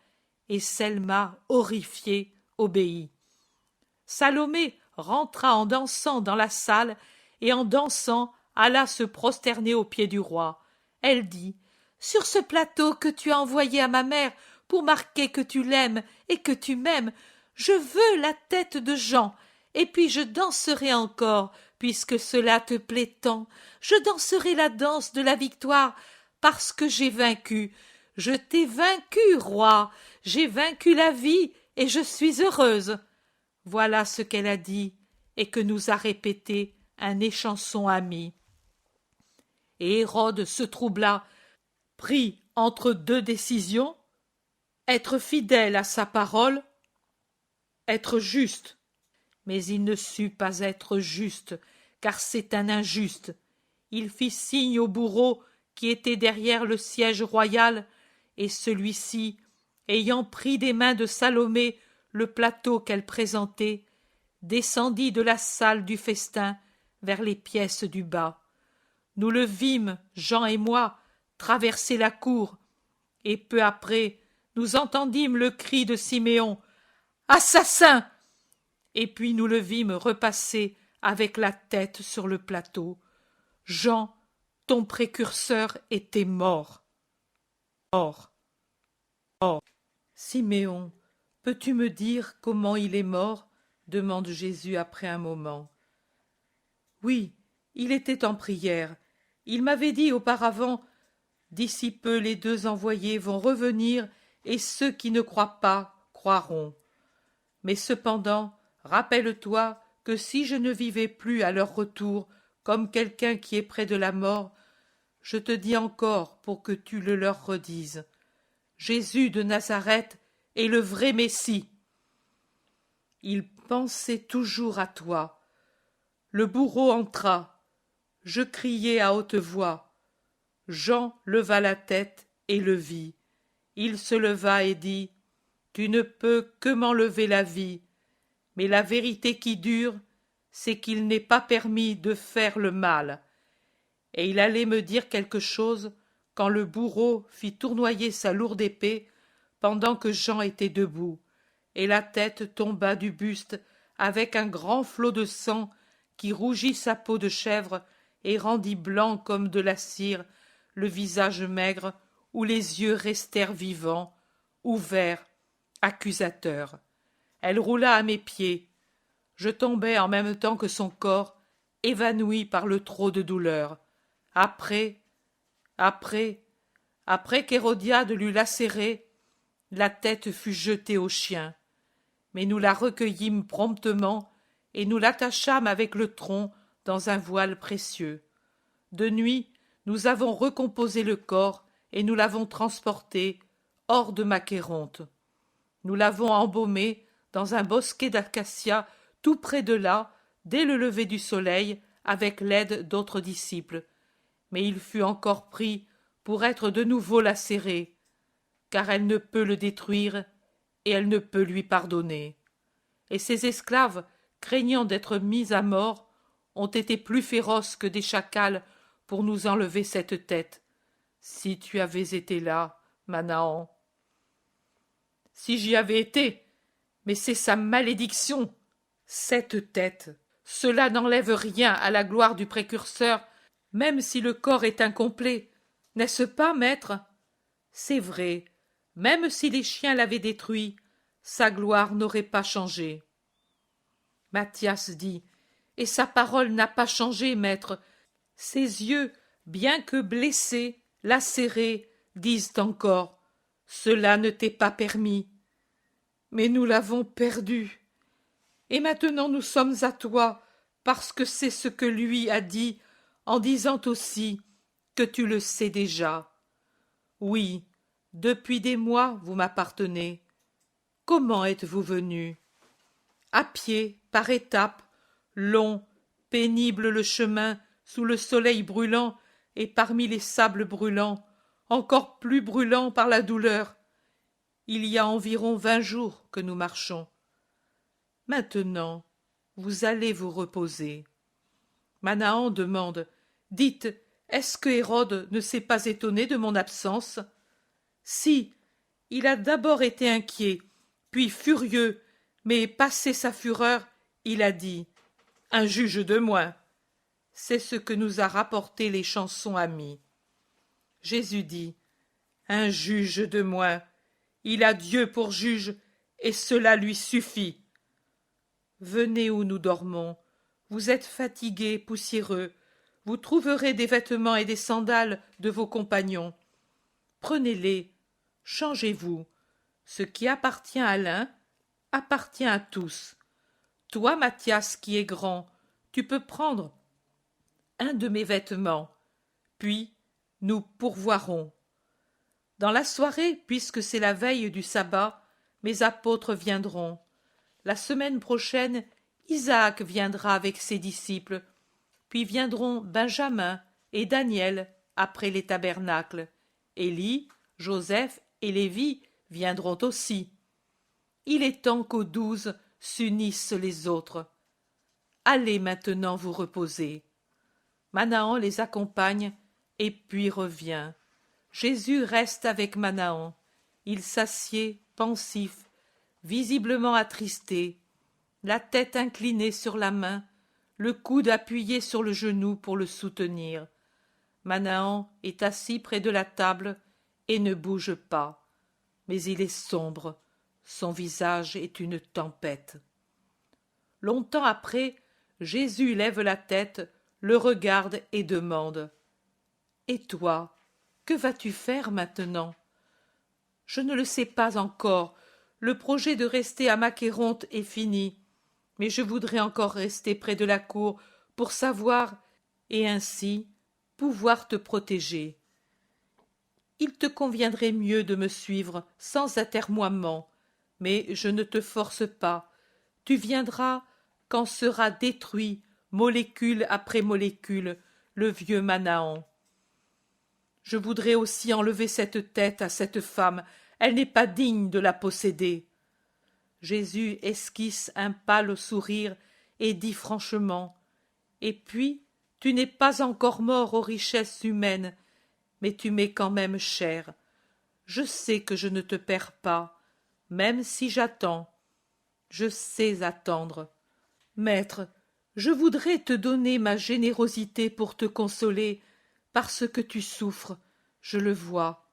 Et Selma, horrifiée, obéit. Salomé rentra en dansant dans la salle, et en dansant alla se prosterner aux pieds du roi. Elle dit « Sur ce plateau que tu as envoyé à ma mère pour marquer que tu l'aimes et que tu m'aimes, je veux la tête de Jean, et puis je danserai encore, puisque cela te plaît tant. Je danserai la danse de la victoire, parce que j'ai vaincu. Je t'ai vaincu, roi, j'ai vaincu la vie, et je suis heureuse. » Voilà ce qu'elle a dit, et que nous a répété un échanson ami. Et Hérode se troubla, pris entre 2 décisions, être fidèle à sa parole, être juste. Mais il ne sut pas être juste, car c'est un injuste. Il fit signe au bourreau qui était derrière le siège royal, et celui-ci, ayant pris des mains de Salomé le plateau qu'elle présentait, descendit de la salle du festin vers les pièces du bas. Nous le vîmes, Jean et moi, traverser la cour, et peu après nous entendîmes le cri de Siméon « Assassin !» Et puis nous le vîmes repasser avec la tête sur le plateau. Jean, ton précurseur était mort. Mort. Mort. Siméon, peux-tu me dire comment il est mort? Demande Jésus après un moment. Oui, il était en prière. Il m'avait dit auparavant, d'ici peu les deux envoyés vont revenir, et ceux qui ne croient pas croiront. Mais cependant, rappelle-toi que si je ne vivais plus à leur retour comme quelqu'un qui est près de la mort, je te dis encore pour que tu le leur redises. Jésus de Nazareth est le vrai Messie. Il pensait toujours à toi. Le bourreau entra. Je criai à haute voix. Jean leva la tête et le vit. Il se leva et dit, tu ne peux que m'enlever la vie, mais la vérité qui dure, c'est qu'il n'est pas permis de faire le mal. Et il allait me dire quelque chose quand le bourreau fit tournoyer sa lourde épée pendant que Jean était debout, et la tête tomba du buste avec un grand flot de sang qui rougit sa peau de chèvre et rendit blanc comme de la cire le visage maigre où les yeux restèrent vivants, ouverts, accusateurs. Elle roula à mes pieds. Je tombai en même temps que son corps, évanoui par le trop de douleur. Après qu'Hérodiade l'eut lacérée, la tête fut jetée aux chiens. Mais nous la recueillîmes promptement et nous l'attachâmes avec le tronc dans un voile précieux. De nuit, nous avons recomposé le corps et nous l'avons transporté hors de Macéronte. Nous l'avons embaumé dans un bosquet d'acacias tout près de là, dès le lever du soleil, avec l'aide d'autres disciples. Mais il fut encore pris pour être de nouveau lacéré, car elle ne peut le détruire et elle ne peut lui pardonner. Et ses esclaves, craignant d'être mis à mort, ont été plus féroces que des chacals pour nous enlever cette tête. Si tu avais été là, Manahan. Si j'y avais été, mais c'est sa malédiction. Cette tête, cela n'enlève rien à la gloire du précurseur, même si le corps est incomplet. N'est-ce pas, maître? C'est vrai, même si les chiens l'avaient détruit, sa gloire n'aurait pas changé. Matthias dit, et sa parole n'a pas changé, maître. Ses yeux, bien que blessés, lacérés, disent encore, cela ne t'est pas permis. Mais nous l'avons perdu. Et maintenant nous sommes à toi, parce que c'est ce que lui a dit, en disant aussi que tu le sais déjà. Oui, depuis des mois vous m'appartenez. Comment êtes-vous venu? À pied, par étapes, long, pénible le chemin, sous le soleil brûlant et parmi les sables brûlants, encore plus brûlants par la douleur. Il y a environ 20 jours que nous marchons. Maintenant, vous allez vous reposer. Manahan demande, dites, est-ce que Hérode ne s'est pas étonné de mon absence? Si, il a d'abord été inquiet, puis furieux, mais passé sa fureur, il a dit, un juge de moins. C'est ce que nous a rapporté les chansons amies. Jésus dit, un juge de moins. Il a Dieu pour juge, et cela lui suffit. Venez où nous dormons. Vous êtes fatigués, poussiéreux. Vous trouverez des vêtements et des sandales de vos compagnons. Prenez-les, changez-vous. Ce qui appartient à l'un appartient à tous. Toi, Matthias, qui es grand, tu peux prendre un de mes vêtements, puis nous pourvoirons. Dans la soirée, puisque c'est la veille du sabbat, mes apôtres viendront. La semaine prochaine, Isaac viendra avec ses disciples, puis viendront Benjamin et Daniel après les tabernacles. Élie, Joseph et Lévi viendront aussi. Il est temps qu'aux 12 s'unissent les autres. Allez maintenant vous reposer. Manahan les accompagne et puis revient. Jésus reste avec Manahan. Il s'assied, pensif, visiblement attristé, la tête inclinée sur la main, le coude appuyé sur le genou pour le soutenir. Manahan est assis près de la table et ne bouge pas. Mais il est sombre, son visage est une tempête. Longtemps après, Jésus lève la tête, le regarde et demande « Et toi, que vas-tu faire maintenant ?» « Je ne le sais pas encore. Le projet de rester à Macéronte est fini. Mais je voudrais encore rester près de la cour pour savoir, et ainsi pouvoir te protéger. Il te conviendrait mieux de me suivre sans atermoiement, mais je ne te force pas. Tu viendras quand sera détruit, molécule après molécule, le vieux Manahan. Je voudrais aussi enlever cette tête à cette femme, elle n'est pas digne de la posséder. Jésus esquisse un pâle sourire et dit franchement « Et puis, tu n'es pas encore mort aux richesses humaines, mais tu m'es quand même cher. Je sais que je ne te perds pas, même si j'attends. Je sais attendre. Maître, je voudrais te donner ma générosité pour te consoler, parce que tu souffres, je le vois.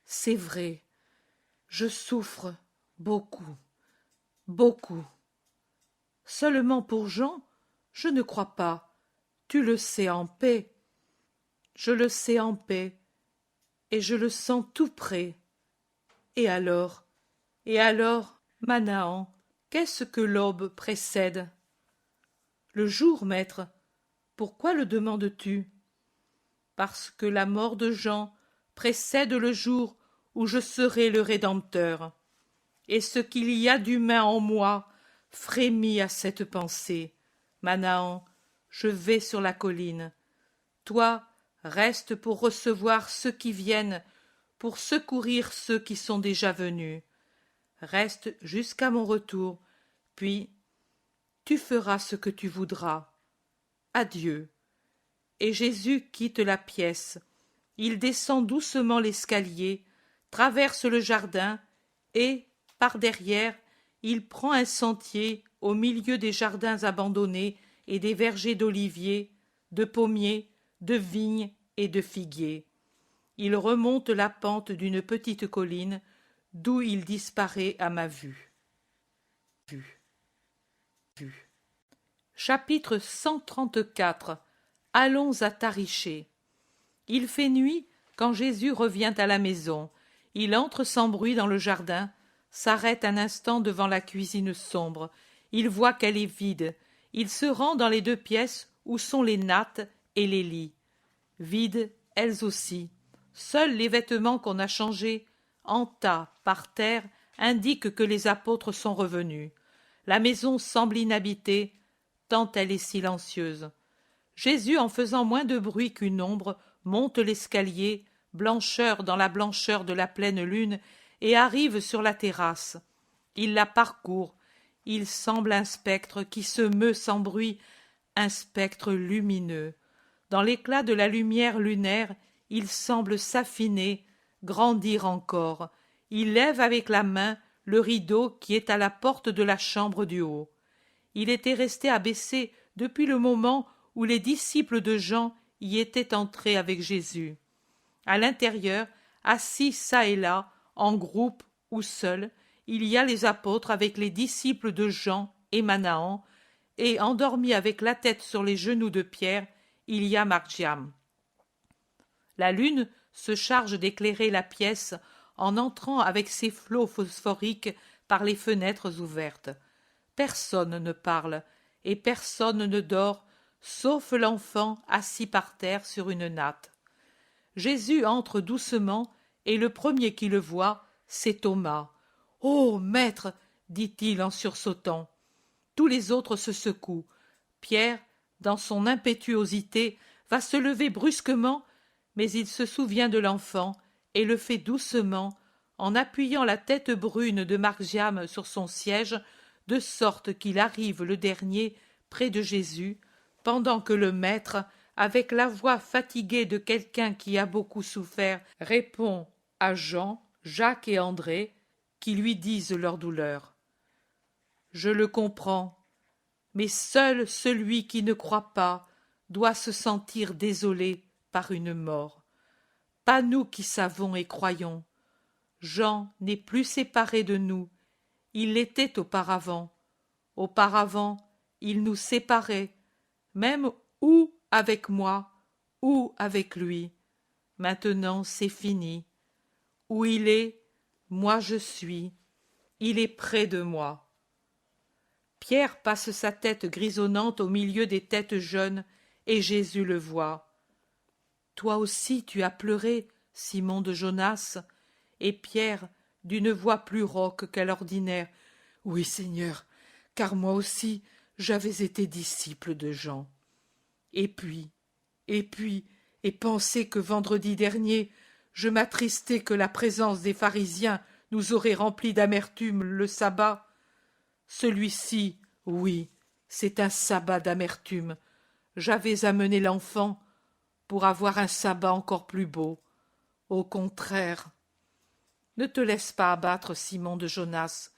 C'est vrai, je souffre beaucoup, beaucoup. Seulement pour Jean, je ne crois pas. Tu le sais en paix. Je le sais en paix, et je le sens tout près. Et alors, Manahan, qu'est-ce que l'aube précède? Le jour, maître. Pourquoi le demandes-tu? Parce que la mort de Jean précède le jour où je serai le Rédempteur. Et ce qu'il y a d'humain en moi frémit à cette pensée. Manahan, je vais sur la colline. Toi, reste pour recevoir ceux qui viennent, pour secourir ceux qui sont déjà venus. Reste jusqu'à mon retour, puis tu feras ce que tu voudras. Adieu. Et Jésus quitte la pièce. Il descend doucement l'escalier, traverse le jardin et, par derrière, il prend un sentier au milieu des jardins abandonnés et des vergers d'oliviers, de pommiers, de vignes et de figuiers. Il remonte la pente d'une petite colline, d'où il disparaît à ma vue. Chapitre 134. Allons à Tariché. Il fait nuit quand Jésus revient à la maison. Il entre sans bruit dans le jardin, s'arrête un instant devant la cuisine sombre. Il voit qu'elle est vide. Il se rend dans les deux pièces où sont les nattes et les lits. Vides, elles aussi. Seuls les vêtements qu'on a changés, en tas, par terre, indiquent que les apôtres sont revenus. La maison semble inhabitée, tant elle est silencieuse. Jésus, en faisant moins de bruit qu'une ombre, monte l'escalier, blancheur dans la blancheur de la pleine lune, et arrive sur la terrasse. Il la parcourt. Il semble un spectre qui se meut sans bruit, un spectre lumineux. Dans l'éclat de la lumière lunaire, il semble s'affiner, grandir encore. Il lève avec la main le rideau qui est à la porte de la chambre du haut. Il était resté abaissé depuis le moment où les disciples de Jean y étaient entrés avec Jésus. À l'intérieur, assis çà et là, en groupe ou seuls, il y a les apôtres avec les disciples de Jean et Manahan, et endormi avec la tête sur les genoux de Pierre, il y a Margiam. La lune se charge d'éclairer la pièce en entrant avec ses flots phosphoriques par les fenêtres ouvertes. Personne ne parle et personne ne dort, sauf l'enfant assis par terre sur une natte. Jésus entre doucement et le premier qui le voit, c'est Thomas. « Oh, maître !» dit-il en sursautant. Tous les autres se secouent. Pierre, dans son impétuosité, va se lever brusquement, mais il se souvient de l'enfant et le fait doucement, en appuyant la tête brune de Margiam sur son siège, de sorte qu'il arrive le dernier près de Jésus, pendant que le maître, avec la voix fatiguée de quelqu'un qui a beaucoup souffert, répond à Jean, Jacques et André, qui lui disent leur douleur. Je le comprends, mais seul celui qui ne croit pas doit se sentir désolé par une mort. Pas nous qui savons et croyons. Jean n'est plus séparé de nous, il l'était auparavant. Auparavant, il nous séparait, même ou avec moi, ou avec lui. Maintenant, c'est fini. Où il est, moi je suis. Il est près de moi. Pierre passe sa tête grisonnante au milieu des têtes jeunes, et Jésus le voit. Toi aussi tu as pleuré, Simon de Jonas. Et Pierre, d'une voix plus rauque qu'à l'ordinaire, oui, Seigneur, car moi aussi j'avais été disciple de Jean. Et puis, et penser que vendredi dernier, je m'attristais que la présence des pharisiens nous aurait remplis d'amertume le sabbat. Celui-ci, oui, c'est un sabbat d'amertume. J'avais amené l'enfant pour avoir un sabbat encore plus beau. Au contraire. Ne te laisse pas abattre, Simon de Jonas.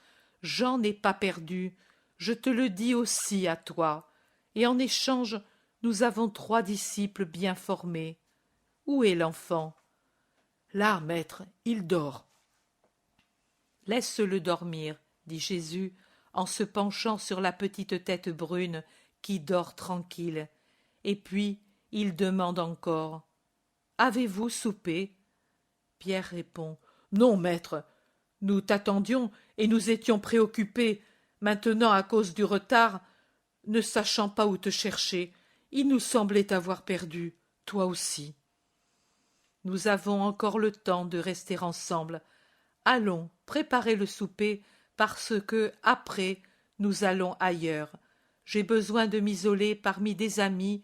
Jean n'est pas perdu. Je te le dis aussi à toi. Et en échange, nous avons 3 disciples bien formés. Où est l'enfant? Là, maître, il dort. Laisse-le dormir, dit Jésus, en se penchant sur la petite tête brune qui dort tranquille. Et puis, il demande encore. Avez-vous soupé? Pierre répond. Non, maître, nous t'attendions et nous étions préoccupés. Maintenant, à cause du retard, ne sachant pas où te chercher, il nous semblait t'avoir perdu, toi aussi. Nous avons encore le temps de rester ensemble. Allons, préparer le souper, parce que, après, nous allons ailleurs. J'ai besoin de m'isoler parmi des amis,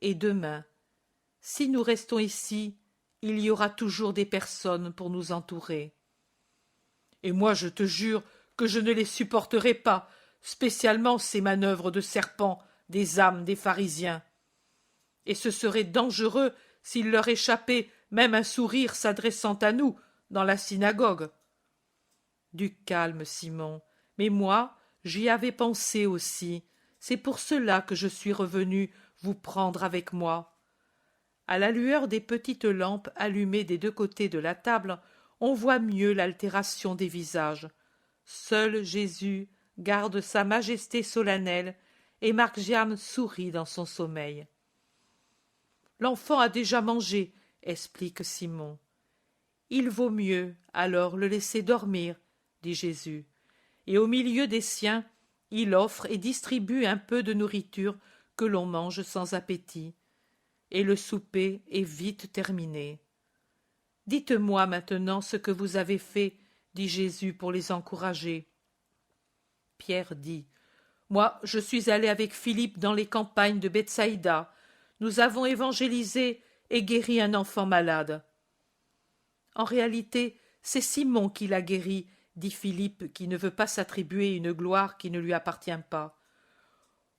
et demain. Si nous restons ici, il y aura toujours des personnes pour nous entourer. Et moi, je te jure que je ne les supporterai pas, spécialement ces manœuvres de serpents, des âmes des pharisiens. Et ce serait dangereux s'il leur échappait même un sourire s'adressant à nous dans la synagogue. Du calme, Simon, mais moi, j'y avais pensé aussi. C'est pour cela que je suis revenu vous prendre avec moi. À la lueur des petites lampes allumées des 2 côtés de la table, on voit mieux l'altération des visages. Seul Jésus garde sa majesté solennelle, et Marc-Jeanne sourit dans son sommeil. L'enfant a déjà mangé, explique Simon. Il vaut mieux alors le laisser dormir, dit Jésus, et au milieu des siens, il offre et distribue un peu de nourriture que l'on mange sans appétit. Et le souper est vite terminé. Dites-moi maintenant ce que vous avez fait, dit Jésus pour les encourager. Pierre dit, moi, je suis allé avec Philippe dans les campagnes de Bethsaïda. Nous avons évangélisé et guéri un enfant malade. En réalité, c'est Simon qui l'a guéri, dit Philippe, qui ne veut pas s'attribuer une gloire qui ne lui appartient pas.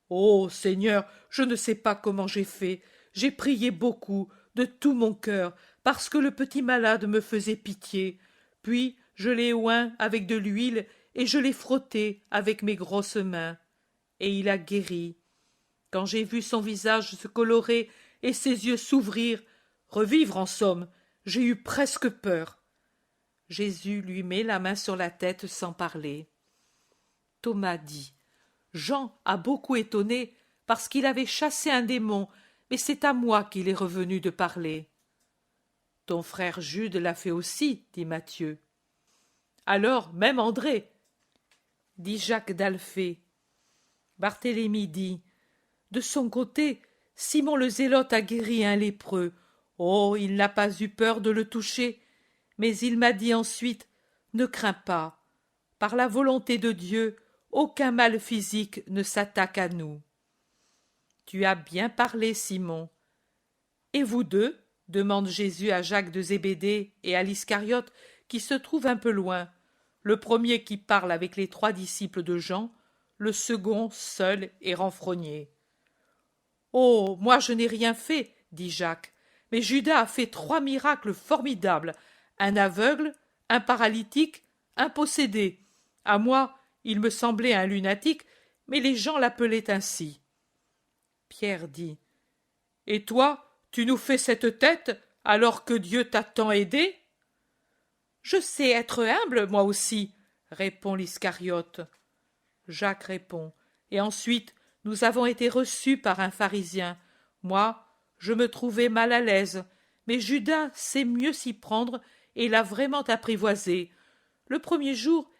Oh, Seigneur, je ne sais pas comment j'ai fait. J'ai prié beaucoup, de tout mon cœur, parce que le petit malade me faisait pitié. Puis je l'ai oint avec de l'huile et je l'ai frotté avec mes grosses mains. Et il a guéri. Quand j'ai vu son visage se colorer et ses yeux s'ouvrir, revivre en somme, j'ai eu presque peur. Jésus lui met la main sur la tête sans parler. Thomas dit, Jean a beaucoup étonné parce qu'il avait chassé un démon, mais c'est à moi qu'il est revenu de parler. Ton frère Jude l'a fait aussi, dit Matthieu. Alors, même André, dit Jacques d'Alphée. Barthélemy dit, de son côté, Simon le Zélote a guéri un lépreux. Oh, il n'a pas eu peur de le toucher, mais il m'a dit ensuite, ne crains pas. Par la volonté de Dieu, aucun mal physique ne s'attaque à nous. Tu as bien parlé, Simon. Et vous deux? Demande Jésus à Jacques de Zébédée et à l'Iscariote, qui se trouve un peu loin. Le premier qui parle avec les 3 disciples de Jean, le second seul et renfrogné. Oh, moi je n'ai rien fait, dit Jacques, mais Judas a fait 3 miracles formidables, un aveugle, un paralytique, un possédé. À moi, il me semblait un lunatique, mais les gens l'appelaient ainsi. Pierre dit: Et toi, tu nous fais cette tête alors que Dieu t'a tant aidé? Je sais être humble, moi aussi, répond l'Iscariote. Jacques répond: Et ensuite, nous avons été reçus par un pharisien. Moi, je me trouvais mal à l'aise, mais Judas sait mieux s'y prendre et l'a vraiment apprivoisé. Le premier jour,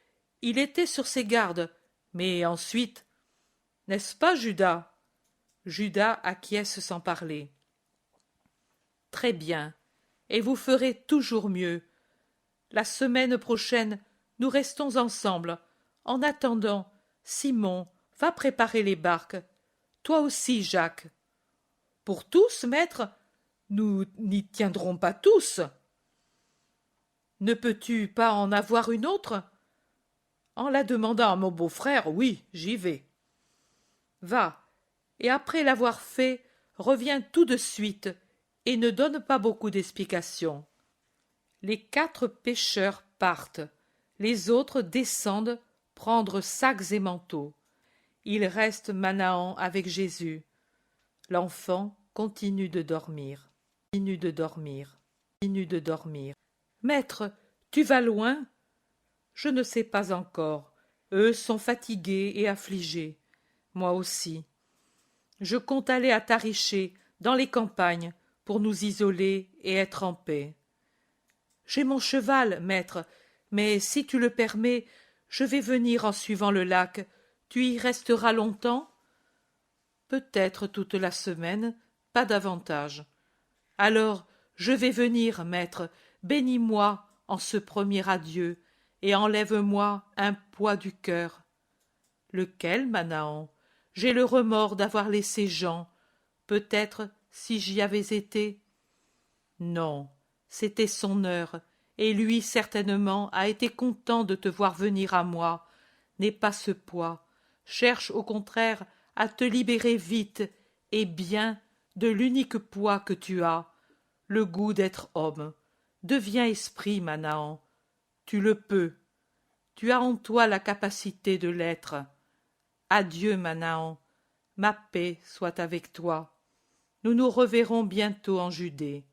il était sur ses gardes, mais ensuite... N'est-ce pas, Judas? Judas acquiesce sans parler. Très bien, et vous ferez toujours mieux. La semaine prochaine, nous restons ensemble. En attendant, Simon, va préparer les barques. Toi aussi, Jacques. Pour tous, maître? Nous n'y tiendrons pas tous. Ne peux-tu pas en avoir une autre? En la demandant à mon beau-frère, oui, j'y vais. Va, et après l'avoir fait, reviens tout de suite, et ne donne pas beaucoup d'explications. Les 4 pêcheurs partent, les autres descendent prendre sacs et manteaux. Il reste Manahan avec Jésus. L'enfant continue de dormir, continue de dormir, continue de dormir. Maître, tu vas loin? Je ne sais pas encore. Eux sont fatigués et affligés. Moi aussi. Je compte aller à Tariché, dans les campagnes, pour nous isoler et être en paix. J'ai mon cheval, maître, mais si tu le permets, je vais venir en suivant le lac. Tu y resteras longtemps? Peut-être toute la semaine, pas davantage. Alors, je vais venir, maître, bénis-moi en ce premier adieu, et enlève-moi un poids du cœur. Lequel, Manahan? J'ai le remords d'avoir laissé Jean. Peut-être si j'y avais été. Non, c'était son heure, et lui certainement a été content de te voir venir à moi. N'aie pas ce poids. Cherche au contraire à te libérer vite et bien de l'unique poids que tu as, le goût d'être homme. Deviens esprit, Manahan. Tu le peux. Tu as en toi la capacité de l'être. Adieu, Manahan. Ma paix soit avec toi. Nous nous reverrons bientôt en Judée.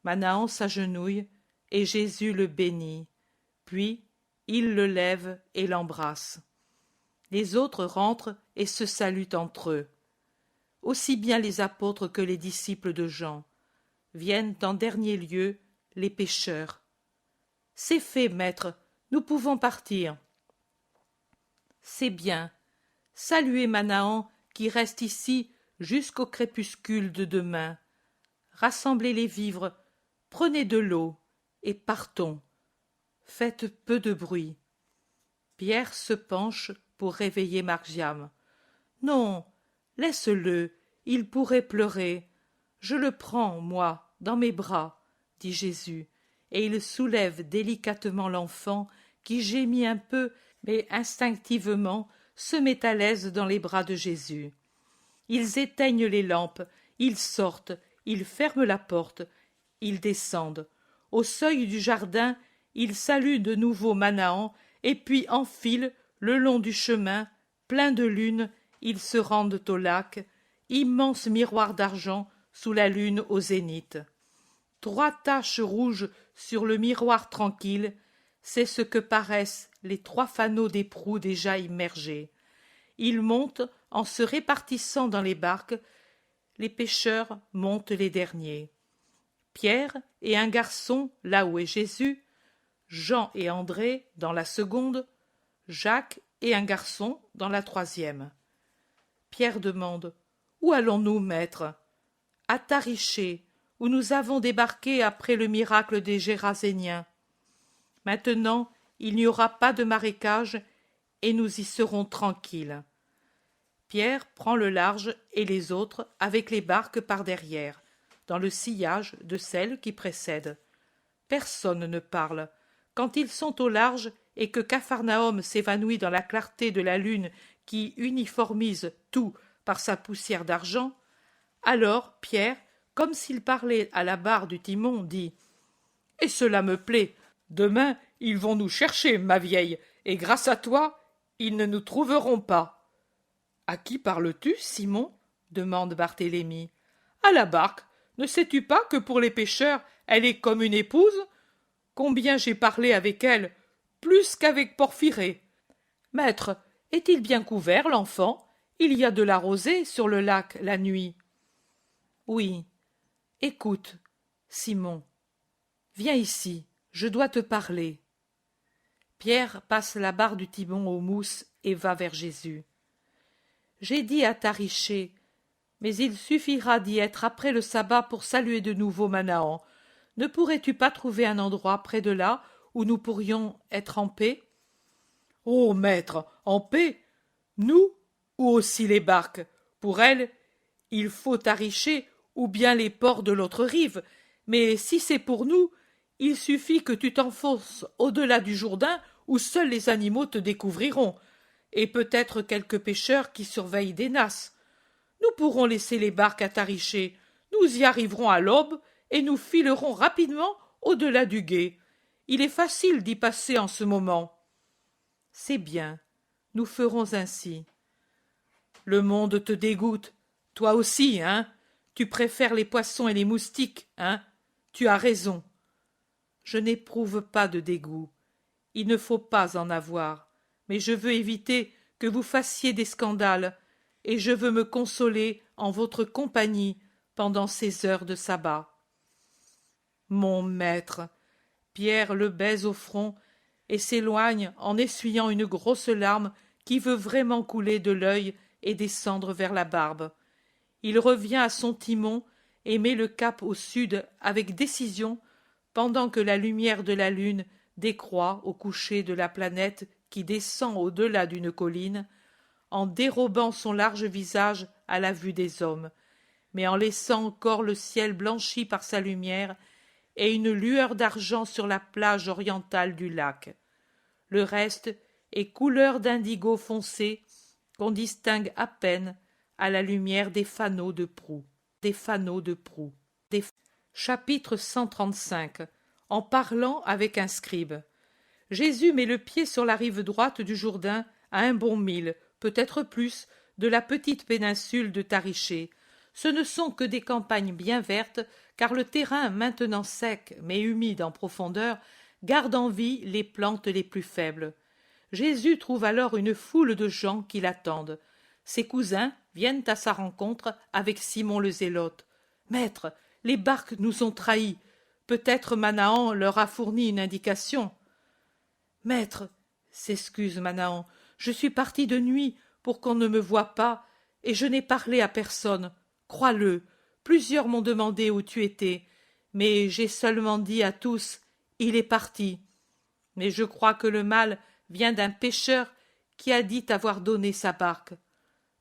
Manahan s'agenouille, et Jésus le bénit. Puis il le lève et l'embrasse. Les autres rentrent et se saluent entre eux. Aussi bien les apôtres que les disciples de Jean. Viennent en dernier lieu les pêcheurs. C'est fait, maître, nous pouvons partir. C'est bien. Saluez Manahan qui reste ici jusqu'au crépuscule de demain. Rassemblez les vivres, prenez de l'eau, et partons. Faites peu de bruit. Pierre se penche pour réveiller Margiam. Non, laisse-le, il pourrait pleurer. Je le prends, moi, dans mes bras, dit Jésus, et il soulève délicatement l'enfant qui gémit un peu, mais instinctivement se met à l'aise dans les bras de Jésus. Ils éteignent les lampes, ils sortent, ils ferment la porte, ils descendent. Au seuil du jardin, ils saluent de nouveau Manahan, et puis enfilent, le long du chemin, plein de lune, ils se rendent au lac, immense miroir d'argent sous la lune au zénith. 3 taches rouges sur le miroir tranquille, c'est ce que paraissent les 3 fanaux des proues déjà immergés. Ils montent en se répartissant dans les barques, les pêcheurs montent les derniers. Pierre et un garçon là où est Jésus, Jean et André dans la seconde, Jacques et un garçon dans la troisième. Pierre demande: Où allons-nous, maître? À Tariché, où nous avons débarqué après le miracle des Géraséniens. Maintenant, il n'y aura pas de marécage et nous y serons tranquilles. Pierre prend le large et les autres avec les barques par derrière, dans le sillage de celles qui précèdent. Personne ne parle. Quand ils sont au large et que Capharnaüm s'évanouit dans la clarté de la lune qui uniformise tout par sa poussière d'argent, alors Pierre, comme s'il parlait à la barre du timon, dit: « Et cela me plaît. Demain, ils vont nous chercher, ma vieille, et grâce à toi, ils ne nous trouveront pas. » À qui parles-tu, Simon? Demande Barthélemy. À la barque. Ne sais-tu pas que pour les pêcheurs, elle est comme une épouse? Combien j'ai parlé avec elle, plus qu'avec Porphyrée. Maître, est-il bien couvert, l'enfant? Il y a de la rosée sur le lac la nuit. Oui. Écoute, Simon. Viens ici, je dois te parler. Pierre passe la barre du timon aux mousses et va vers Jésus. J'ai dit à Tariché, mais il suffira d'y être après le sabbat pour saluer de nouveau Manahan. Ne pourrais-tu pas trouver un endroit près de là où nous pourrions être en paix? Oh, maître, en paix? Nous ou aussi les barques? Pour elles, il faut Tariché ou bien les ports de l'autre rive, mais si c'est pour nous, il suffit que tu t'enfonces au-delà du Jourdain où seuls les animaux te découvriront, et peut-être quelques pêcheurs qui surveillent des nasses. Nous pourrons laisser les barques à Tariché, nous y arriverons à l'aube et nous filerons rapidement au-delà du gué. Il est facile d'y passer en ce moment. C'est bien, nous ferons ainsi. Le monde te dégoûte, toi aussi, hein? Tu préfères les poissons et les moustiques, hein? Tu as raison. Je n'éprouve pas de dégoût. Il ne faut pas en avoir, mais je veux éviter que vous fassiez des scandales, et je veux me consoler en votre compagnie pendant ces heures de sabbat. Mon maître, Pierre le baise au front et s'éloigne en essuyant une grosse larme qui veut vraiment couler de l'œil et descendre vers la barbe. Il revient à son timon et met le cap au sud avec décision, pendant que la lumière de la lune décroît au coucher de la planète qui descend au-delà d'une colline, en dérobant son large visage à la vue des hommes, mais en laissant encore le ciel blanchi par sa lumière et une lueur d'argent sur la plage orientale du lac. Le reste est couleur d'indigo foncé qu'on distingue à peine à la lumière des fanaux de proue. Chapitre 135. En parlant avec un scribe. Jésus met le pied sur la rive droite du Jourdain à un bon mille, peut-être plus, de la petite péninsule de Tariché. Ce ne sont que des campagnes bien vertes, car le terrain, maintenant sec mais humide en profondeur, garde en vie les plantes les plus faibles. Jésus trouve alors une foule de gens qui l'attendent. Ses cousins viennent à sa rencontre avec Simon le Zélote. « Maître, les barques nous ont trahis. Peut-être Manahan leur a fourni une indication. »« Maître, s'excuse Manahan, je suis parti de nuit pour qu'on ne me voie pas, et je n'ai parlé à personne. Crois-le, plusieurs m'ont demandé où tu étais, mais j'ai seulement dit à tous « Il est parti ». Mais je crois que le mal vient d'un pêcheur qui a dit avoir donné sa barque.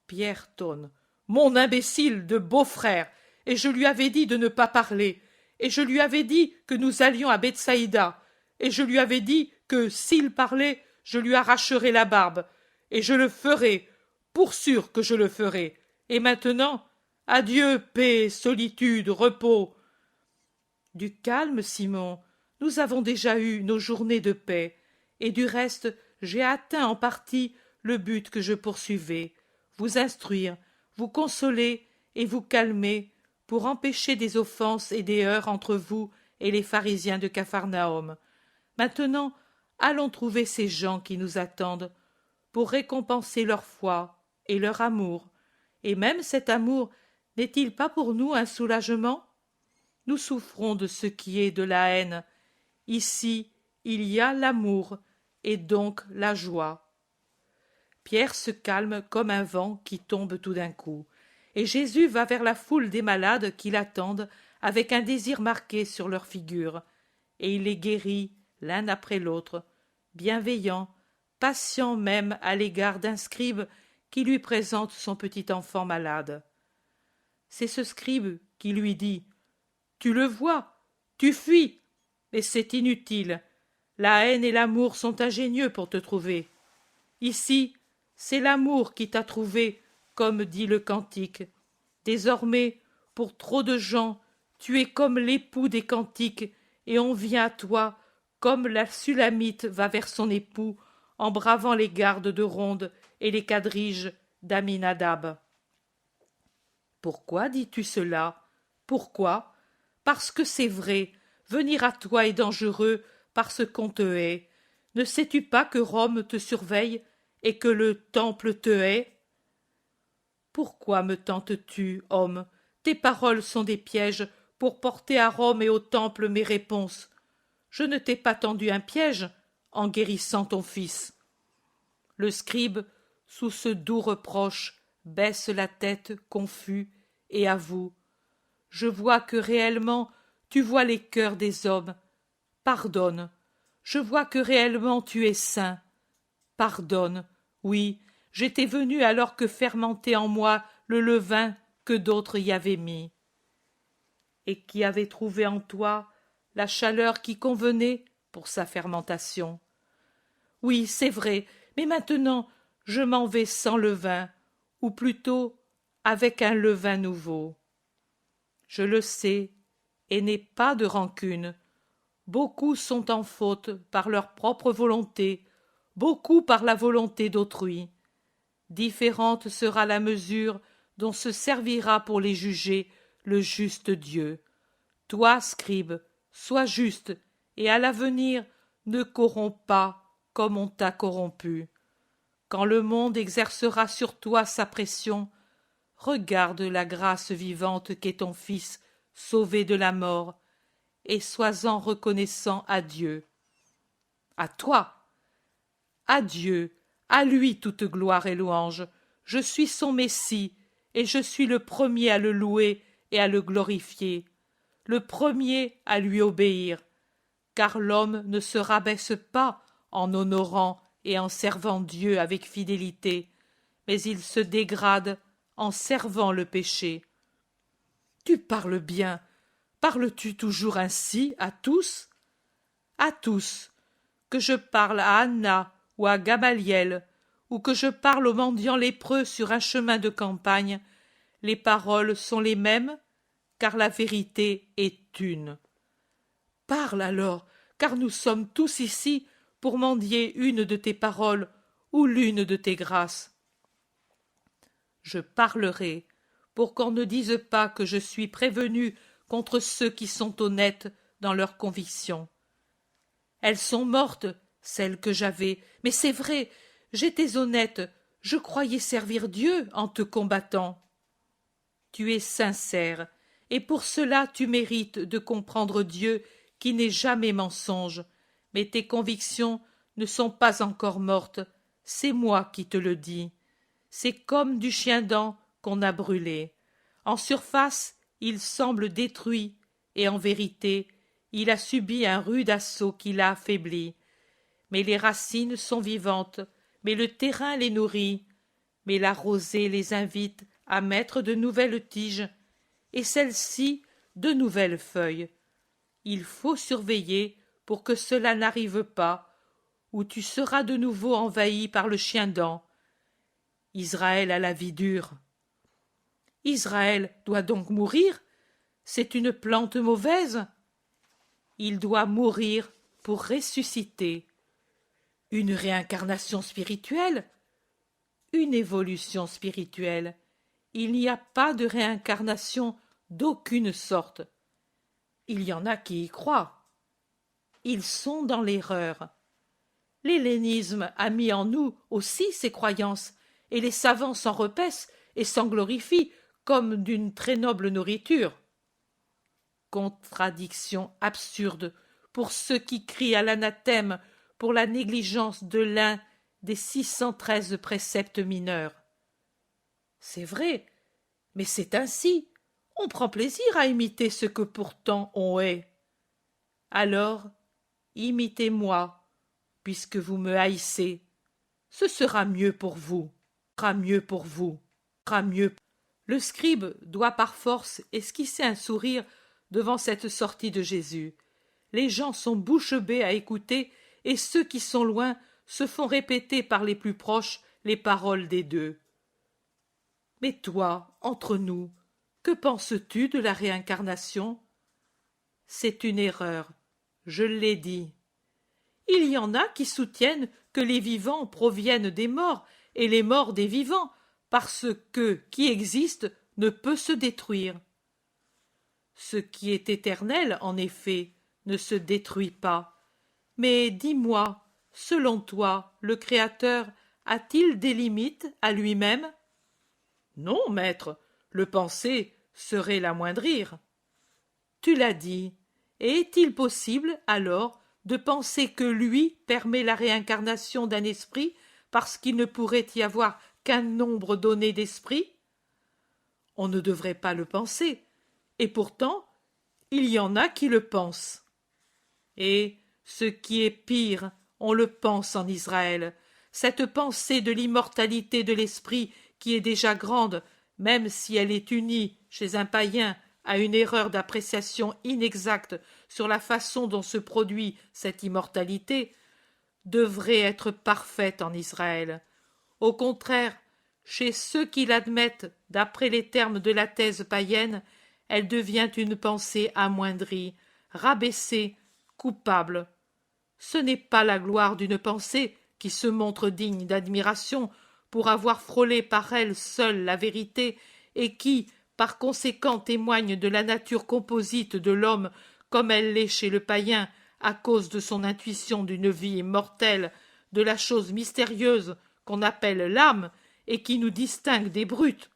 Pierre tonne. « Mon imbécile de beau-frère, et je lui avais dit de ne pas parler, et je lui avais dit que nous allions à Bethsaïda, et je lui avais dit que, s'il parlait, je lui arracherais la barbe, et je le ferai, pour sûr que je le ferai. Et maintenant, adieu, paix, solitude, repos. » Du calme, Simon, nous avons déjà eu nos journées de paix, et du reste, j'ai atteint en partie le but que je poursuivais, vous instruire, vous consoler et vous calmer, pour empêcher des offenses et des heurts entre vous et les pharisiens de Capharnaüm. Maintenant, allons trouver ces gens qui nous attendent, pour récompenser leur foi et leur amour. Et même cet amour n'est-il pas pour nous un soulagement? Nous souffrons de ce qui est de la haine. Ici, il y a l'amour, et donc la joie. Pierre se calme comme un vent qui tombe tout d'un coup, et Jésus va vers la foule des malades qui l'attendent avec un désir marqué sur leurs figures, et il les guérit l'un après l'autre, bienveillant, patient même à l'égard d'un scribe qui lui présente son petit enfant malade. C'est ce scribe qui lui dit « Tu le vois, tu fuis, mais c'est inutile. La haine et l'amour sont ingénieux pour te trouver. Ici, c'est l'amour qui t'a trouvé, comme dit le cantique. Désormais, pour trop de gens, tu es comme l'époux des cantiques, et on vient à toi, comme la Sulamite va vers son époux, en bravant les gardes de ronde et les quadriges d'Aminadab. Pourquoi dis-tu cela? Pourquoi? Parce que c'est vrai, venir à toi est dangereux parce qu'on te hait. Ne sais-tu pas que Rome te surveille et que le temple te hait? Pourquoi me tentes-tu, homme? Tes paroles sont des pièges pour porter à Rome et au temple mes réponses. Je ne t'ai pas tendu un piège en guérissant ton fils. Le scribe, sous ce doux reproche, baisse la tête confus et avoue: je vois que réellement tu vois les cœurs des hommes. Pardonne. Je vois que réellement tu es saint. Pardonne. Oui, j'étais venu alors que fermentait en moi le levain que d'autres y avaient mis, et qui avait trouvé en toi la chaleur qui convenait pour sa fermentation. Oui, c'est vrai, mais maintenant je m'en vais sans levain, ou plutôt avec un levain nouveau. Je le sais, et n'ai pas de rancune. Beaucoup sont en faute par leur propre volonté, beaucoup par la volonté d'autrui. Différente sera la mesure dont se servira pour les juger le juste Dieu. Toi, scribe, sois juste, et à l'avenir ne corromps pas comme on t'a corrompu. Quand le monde exercera sur toi sa pression, regarde la grâce vivante qu'est ton Fils, sauvé de la mort, et sois-en reconnaissant à Dieu. À toi, à Dieu, à lui toute gloire et louange. Je suis son Messie, et je suis le premier à le louer et à le glorifier, le premier à lui obéir, car l'homme ne se rabaisse pas en honorant et en servant Dieu avec fidélité, mais il se dégrade en servant le péché. Tu parles bien. Parles-tu toujours ainsi à tous? À tous. Que je parle à Anna ou à Gamaliel, ou que je parle aux mendiants lépreux sur un chemin de campagne, les paroles sont les mêmes, car la vérité est une. Parle alors, car nous sommes tous ici pour mendier une de tes paroles ou l'une de tes grâces. Je parlerai, pour qu'on ne dise pas que je suis prévenu contre ceux qui sont honnêtes dans leurs convictions. Elles sont mortes, celles que j'avais, mais c'est vrai, j'étais honnête, je croyais servir Dieu en te combattant. Tu es sincère, et pour cela tu mérites de comprendre Dieu qui n'est jamais mensonge, mais tes convictions ne sont pas encore mortes, c'est moi qui te le dis. C'est comme du chien-dent qu'on a brûlé. En surface, il semble détruit, et en vérité, il a subi un rude assaut qui l'a affaibli. Mais les racines sont vivantes, mais le terrain les nourrit, mais la rosée les invite à mettre de nouvelles tiges, et celles-ci de nouvelles feuilles. Il faut surveiller pour que cela n'arrive pas, ou tu seras de nouveau envahi par le chien-dent. Israël a la vie dure. Israël doit donc mourir? C'est une plante mauvaise? Il doit mourir pour ressusciter. Une réincarnation spirituelle? Une évolution spirituelle. Il n'y a pas de réincarnation d'aucune sorte. Il y en a qui y croient. Ils sont dans l'erreur. L'hellénisme a mis en nous aussi ces croyances, et les savants s'en repaissent et s'en glorifient comme d'une très noble nourriture. Contradiction absurde pour ceux qui crient à l'anathème pour la négligence de l'un des 613 préceptes mineurs. C'est vrai, mais c'est ainsi. On prend plaisir à imiter ce que pourtant on hait. Alors, imitez-moi, puisque vous me haïssez. Ce sera mieux pour vous, sera mieux pour vous, sera mieux. Le scribe doit par force esquisser un sourire devant cette sortie de Jésus. Les gens sont bouche bée à écouter, et ceux qui sont loin se font répéter par les plus proches les paroles des deux. Mais toi, entre nous, que penses-tu de la réincarnation? C'est une erreur, je l'ai dit. Il y en a qui soutiennent que les vivants proviennent des morts et les morts des vivants, parce que qui existe ne peut se détruire. Ce qui est éternel, en effet, ne se détruit pas. Mais dis-moi, selon toi, le Créateur a-t-il des limites à lui-même? Non, maître, le penser serait l'amoindrir. Tu l'as dit. Et est-il possible, alors, de penser que lui permet la réincarnation d'un esprit parce qu'il ne pourrait y avoir qu'un nombre donné d'esprits? On ne devrait pas le penser, et pourtant, il y en a qui le pensent. Et, ce qui est pire, on le pense en Israël, cette pensée de l'immortalité de l'esprit qui est déjà grande, même si elle est unie, chez un païen, à une erreur d'appréciation inexacte sur la façon dont se produit cette immortalité, devrait être parfaite en Israël. Au contraire, chez ceux qui l'admettent d'après les termes de la thèse païenne, elle devient une pensée amoindrie, rabaissée, coupable. Ce n'est pas la gloire d'une pensée qui se montre digne d'admiration pour avoir frôlé par elle seule la vérité et qui, par conséquent, témoigne de la nature composite de l'homme comme elle l'est chez le païen à cause de son intuition d'une vie immortelle, de la chose mystérieuse qu'on appelle l'âme et qui nous distingue des brutes.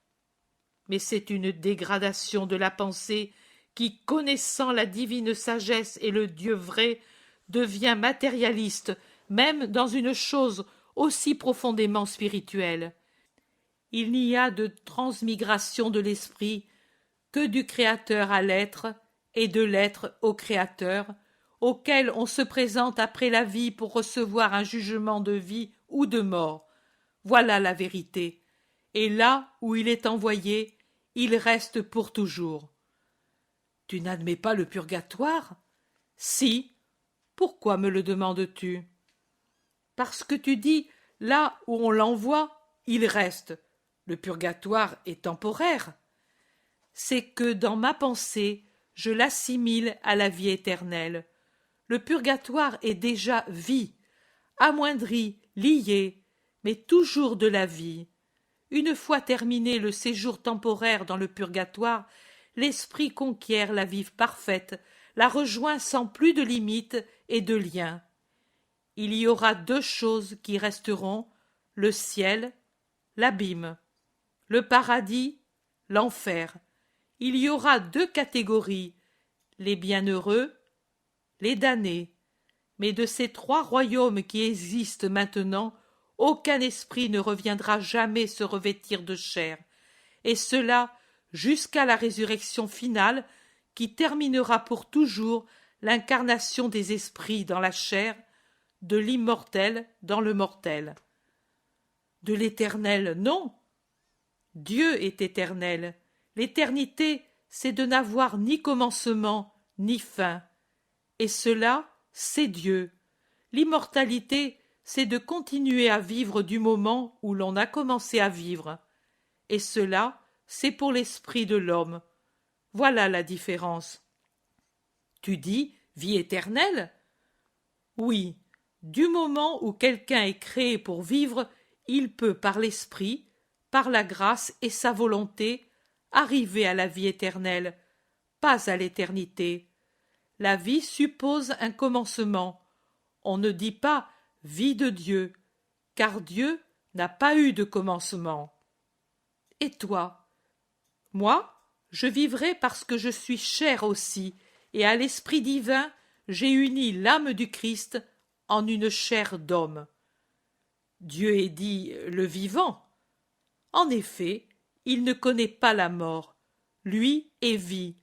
Mais c'est une dégradation de la pensée qui, connaissant la divine sagesse et le Dieu vrai, devient matérialiste, même dans une chose aussi profondément spirituelle. Il n'y a de transmigration de l'esprit que du Créateur à l'être et de l'être au Créateur, auquel on se présente après la vie pour recevoir un jugement de vie ou de mort. Voilà la vérité. Et là où il est envoyé, il reste pour toujours. Tu n'admets pas le purgatoire? Si. Pourquoi me le demandes-tu? Parce que tu dis, là où on l'envoie, il reste. Le purgatoire est temporaire. C'est que dans ma pensée, je l'assimile à la vie éternelle. Le purgatoire est déjà vie, amoindrie, liée, mais toujours de la vie. Une fois terminé le séjour temporaire dans le purgatoire, l'esprit conquiert la vie parfaite, la rejoint sans plus de limites et de liens. Il y aura deux choses qui resteront, le ciel, l'abîme, le paradis, l'enfer. Il y aura deux catégories, les bienheureux, les damnés. Mais de ces trois royaumes qui existent maintenant, aucun esprit ne reviendra jamais se revêtir de chair, et cela jusqu'à la résurrection finale qui terminera pour toujours l'incarnation des esprits dans la chair, de l'immortel dans le mortel. De l'éternel, non. Dieu est éternel. L'éternité, c'est de n'avoir ni commencement ni fin. Et cela, c'est Dieu. L'immortalité, c'est de continuer à vivre du moment où l'on a commencé à vivre. Et cela, c'est pour l'esprit de l'homme. Voilà la différence. Tu dis vie éternelle? Oui, du moment où quelqu'un est créé pour vivre, il peut, par l'esprit, par la grâce et sa volonté, arriver à la vie éternelle, pas à l'éternité. La vie suppose un commencement. On ne dit pas vie de Dieu, car Dieu n'a pas eu de commencement. Et toi? Moi, je vivrai parce que je suis chair aussi, et à l'Esprit divin, j'ai uni l'âme du Christ en une chair d'homme. Dieu est dit le vivant. En effet, il ne connaît pas la mort. Lui est vie,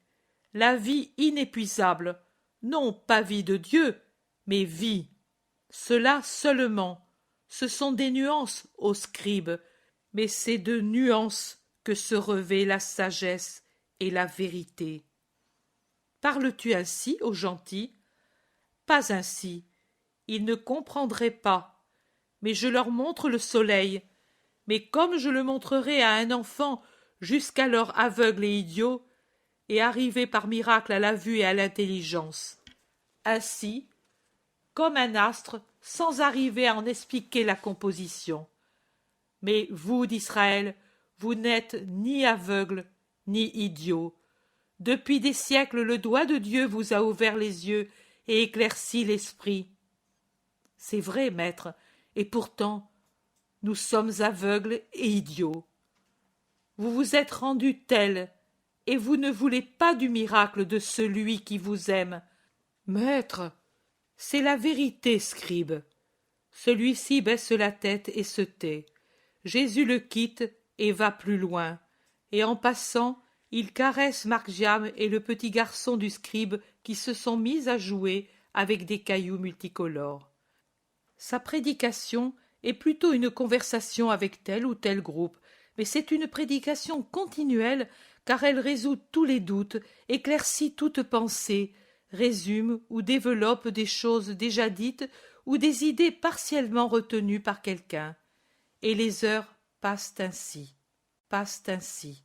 la vie inépuisable, non pas vie de Dieu, mais vie. Cela seulement, ce sont des nuances, ô scribe, mais c'est de nuances que se revêt la sagesse et la vérité. Parles-tu ainsi aux gentils? Pas ainsi, ils ne comprendraient pas. Mais je leur montre le soleil, mais comme je le montrerai à un enfant jusqu'alors aveugle et idiot, et arrivé par miracle à la vue et à l'intelligence. Ainsi, comme un astre, sans arriver à en expliquer la composition. Mais vous d'Israël, vous n'êtes ni aveugle, ni idiot. Depuis des siècles, le doigt de Dieu vous a ouvert les yeux et éclairci l'esprit. C'est vrai, maître, et pourtant, nous sommes aveugles et idiots. Vous vous êtes rendu tel, et vous ne voulez pas du miracle de celui qui vous aime. Maître, c'est la vérité, scribe. Celui-ci baisse la tête et se tait. Jésus le quitte et va plus loin, et en passant, il caresse Marc-Jam et le petit garçon du scribe qui se sont mis à jouer avec des cailloux multicolores. Sa prédication est plutôt une conversation avec tel ou tel groupe, mais c'est une prédication continuelle car elle résout tous les doutes, éclaircit toute pensée, résume ou développe des choses déjà dites ou des idées partiellement retenues par quelqu'un. Et les heures passent ainsi, passent ainsi.